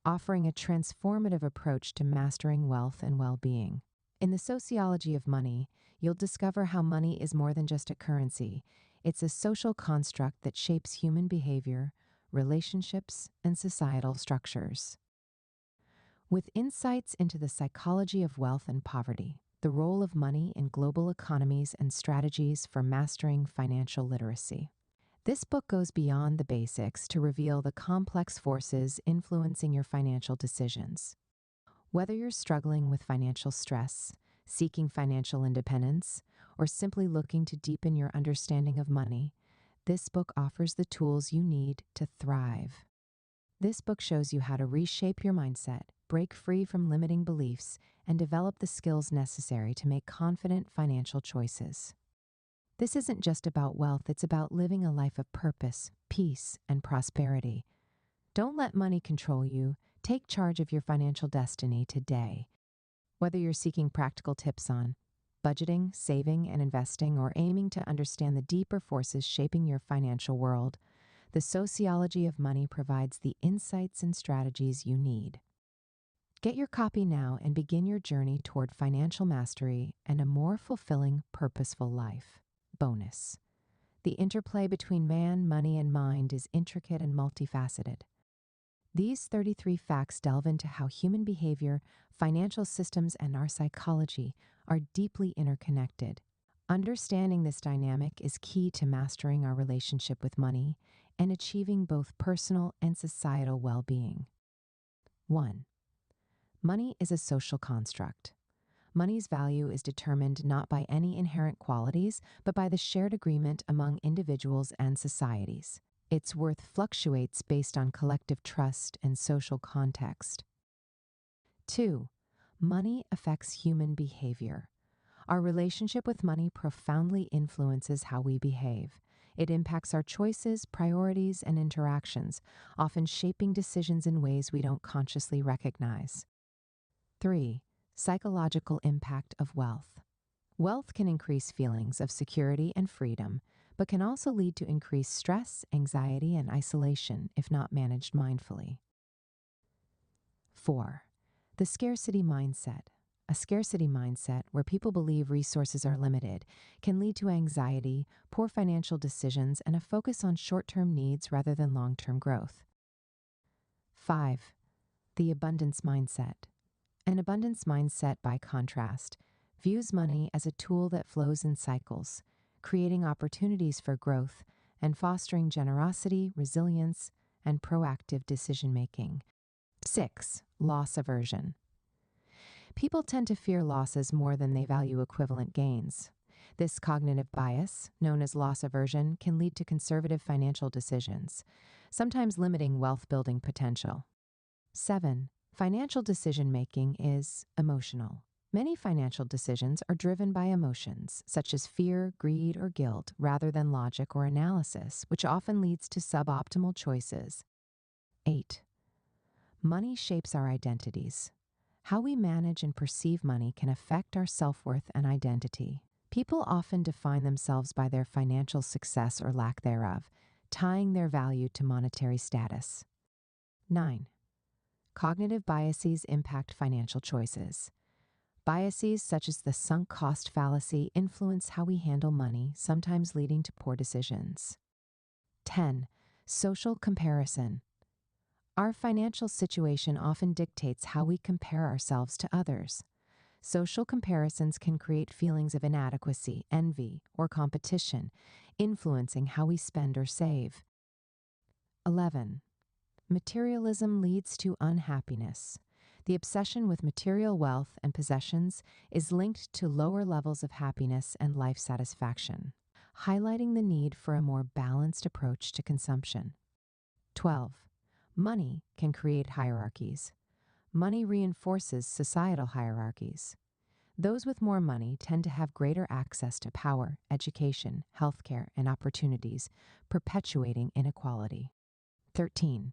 offering a transformative approach to mastering wealth and well-being. In the Sociology of Money, you'll discover how money is more than just a currency. It's a social construct that shapes human behavior, relationships, and societal structures. With insights into the psychology of wealth and poverty, the role of money in global economies, and strategies for mastering financial literacy. This book goes beyond the basics to reveal the complex forces influencing your financial decisions. Whether you're struggling with financial stress, seeking financial independence, or simply looking to deepen your understanding of money, this book offers the tools you need to thrive. This book shows you how to reshape your mindset, break free from limiting beliefs, and develop the skills necessary to make confident financial choices. This isn't just about wealth, it's about living a life of purpose, peace, and prosperity. Don't let money control you. Take charge of your financial destiny today. Whether you're seeking practical tips on budgeting, saving, and investing, or aiming to understand the deeper forces shaping your financial world, the Sociology of Money provides the insights and strategies you need. Get your copy now and begin your journey toward financial mastery and a more fulfilling, purposeful life. Bonus: the interplay between man, money, and mind is intricate and multifaceted. These 33 facts delve into how human behavior, financial systems, and our psychology are deeply interconnected. Understanding this dynamic is key to mastering our relationship with money and achieving both personal and societal well-being. 1. Money is a social construct. Money's value is determined not by any inherent qualities, but by the shared agreement among individuals and societies. Its worth fluctuates based on collective trust and social context. 2. Money affects human behavior. Our relationship with money profoundly influences how we behave. It impacts our choices, priorities, and interactions, often shaping decisions in ways we don't consciously recognize. 3. Psychological impact of wealth. Wealth can increase feelings of security and freedom, but can also lead to increased stress, anxiety, and isolation if not managed mindfully. 4. The scarcity mindset. A scarcity mindset, where people believe resources are limited, can lead to anxiety, poor financial decisions, and a focus on short-term needs rather than long-term growth. 5. The abundance mindset. An abundance mindset, by contrast, views money as a tool that flows in cycles, creating opportunities for growth and fostering generosity, resilience, and proactive decision-making. 6. Loss aversion. People tend to fear losses more than they value equivalent gains. This cognitive bias, known as loss aversion, can lead to conservative financial decisions, sometimes limiting wealth-building potential. 7. Financial decision-making is emotional. Many financial decisions are driven by emotions, such as fear, greed, or guilt, rather than logic or analysis, which often leads to suboptimal choices. 8. Money shapes our identities. How we manage and perceive money can affect our self-worth and identity. People often define themselves by their financial success or lack thereof, tying their value to monetary status. 9. Cognitive biases impact financial choices. Biases such as the sunk cost fallacy influence how we handle money, sometimes leading to poor decisions. 10. Social comparison. Our financial situation often dictates how we compare ourselves to others. Social comparisons can create feelings of inadequacy, envy, or competition, influencing how we spend or save. 11. Materialism leads to unhappiness. The obsession with material wealth and possessions is linked to lower levels of happiness and life satisfaction, highlighting the need for a more balanced approach to consumption. 12. Money can create hierarchies. Money reinforces societal hierarchies. Those with more money tend to have greater access to power, education, healthcare, and opportunities, perpetuating inequality. 13.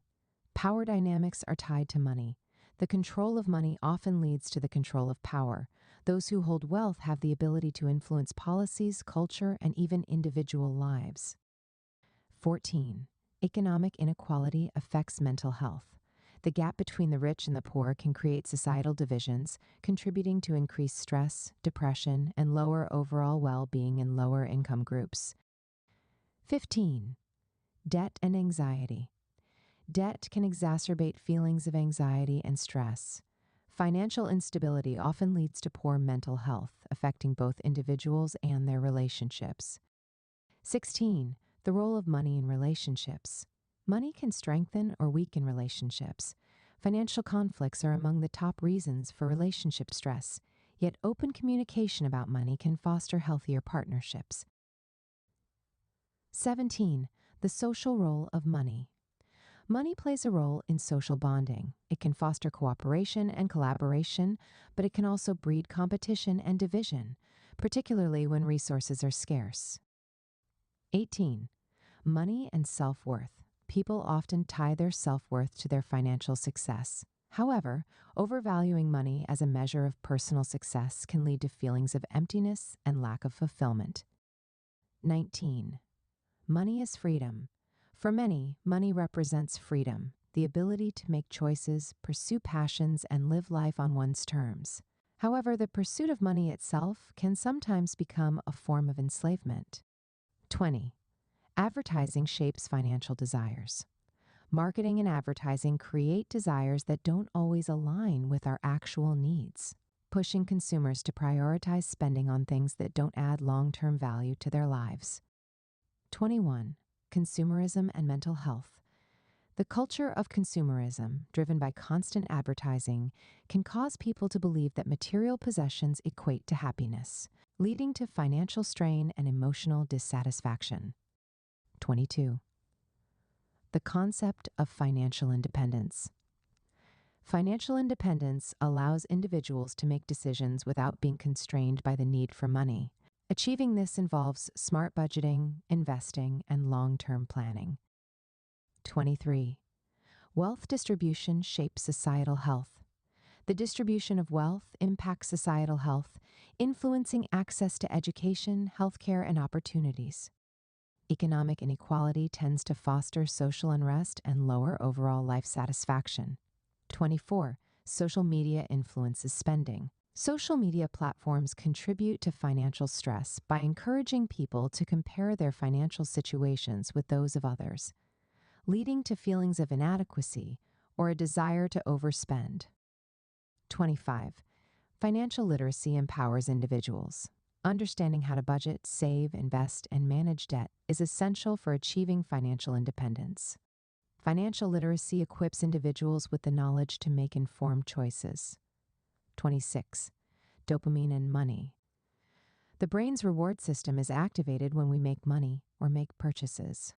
Power dynamics are tied to money. The control of money often leads to the control of power. Those who hold wealth have the ability to influence policies, culture, and even individual lives. 14. Economic inequality affects mental health. The gap between the rich and the poor can create societal divisions, contributing to increased stress, depression, and lower overall well-being in lower income groups. 15. Debt and anxiety. Debt can exacerbate feelings of anxiety and stress. Financial instability often leads to poor mental health, affecting both individuals and their relationships. 16. The role of money in relationships. Money can strengthen or weaken relationships. Financial conflicts are among the top reasons for relationship stress, yet open communication about money can foster healthier partnerships. 17. The social role of money. Money plays a role in social bonding. It can foster cooperation and collaboration, but it can also breed competition and division, particularly when resources are scarce. 18. Money and self-worth. People often tie their self-worth to their financial success. However, overvaluing money as a measure of personal success can lead to feelings of emptiness and lack of fulfillment. 19. Money is freedom. For many, money represents freedom, the ability to make choices, pursue passions, and live life on one's terms. However, the pursuit of money itself can sometimes become a form of enslavement. 20. Advertising shapes financial desires. Marketing and advertising create desires that don't always align with our actual needs, pushing consumers to prioritize spending on things that don't add long-term value to their lives. 21. Consumerism and mental health. The culture of consumerism, driven by constant advertising, can cause people to believe that material possessions equate to happiness, leading to financial strain and emotional dissatisfaction. 22. The concept of financial independence. Financial independence allows individuals to make decisions without being constrained by the need for money. Achieving this involves smart budgeting, investing, and long-term planning. 23. Wealth distribution shapes societal health. The distribution of wealth impacts societal health, influencing access to education, healthcare, and opportunities. Economic inequality tends to foster social unrest and lower overall life satisfaction. 24. Social media influences spending. Social media platforms contribute to financial stress by encouraging people to compare their financial situations with those of others, leading to feelings of inadequacy or a desire to overspend. 25. Financial literacy empowers individuals. Understanding how to budget, save, invest, and manage debt is essential for achieving financial independence. Financial literacy equips individuals with the knowledge to make informed choices. 26. Dopamine and money. The brain's reward system is activated when we make money or make purchases.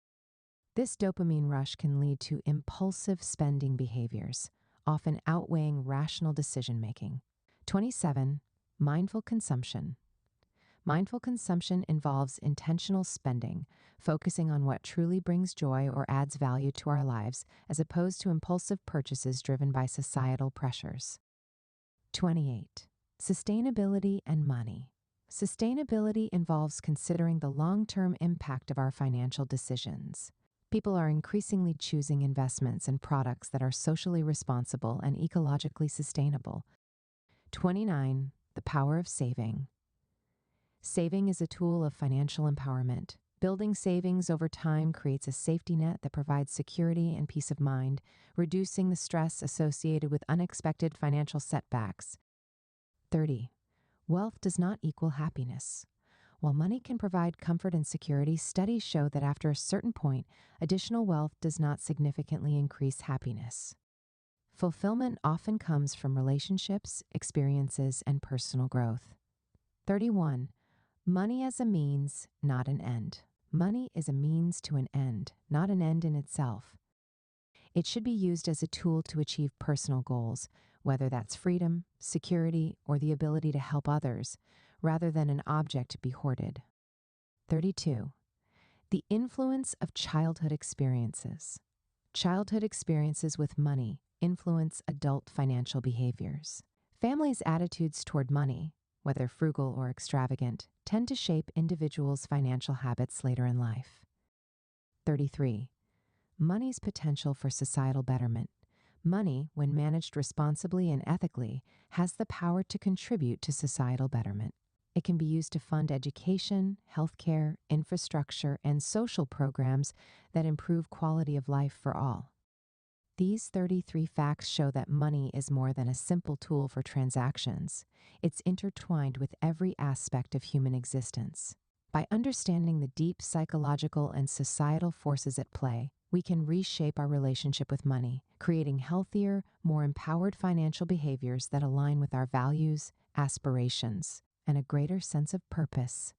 This dopamine rush can lead to impulsive spending behaviors, often outweighing rational decision-making. 27. Mindful consumption. Mindful consumption involves intentional spending, focusing on what truly brings joy or adds value to our lives, as opposed to impulsive purchases driven by societal pressures. 28. Sustainability and money. Sustainability involves considering the long-term impact of our financial decisions. People are increasingly choosing investments and products that are socially responsible and ecologically sustainable. 29. The power of saving. Saving is a tool of financial empowerment. Building savings over time creates a safety net that provides security and peace of mind, reducing the stress associated with unexpected financial setbacks. 30. Wealth does not equal happiness. While money can provide comfort and security, studies show that after a certain point, additional wealth does not significantly increase happiness. Fulfillment often comes from relationships, experiences, and personal growth. 31. Money as a means, not an end. Money is a means to an end, not an end in itself. It should be used as a tool to achieve personal goals, whether that's freedom, security, or the ability to help others, rather than an object to be hoarded. 32. The influence of childhood experiences. Childhood experiences with money influence adult financial behaviors. Families' attitudes toward money, whether frugal or extravagant, tend to shape individuals' financial habits later in life. 33. Money's potential for societal betterment. Money, when managed responsibly and ethically, has the power to contribute to societal betterment. It can be used to fund education, healthcare, infrastructure, and social programs that improve quality of life for all. These 33 facts show that money is more than a simple tool for transactions. It's intertwined with every aspect of human existence. By understanding the deep psychological and societal forces at play, we can reshape our relationship with money, creating healthier, more empowered financial behaviors that align with our values, aspirations, and a greater sense of purpose.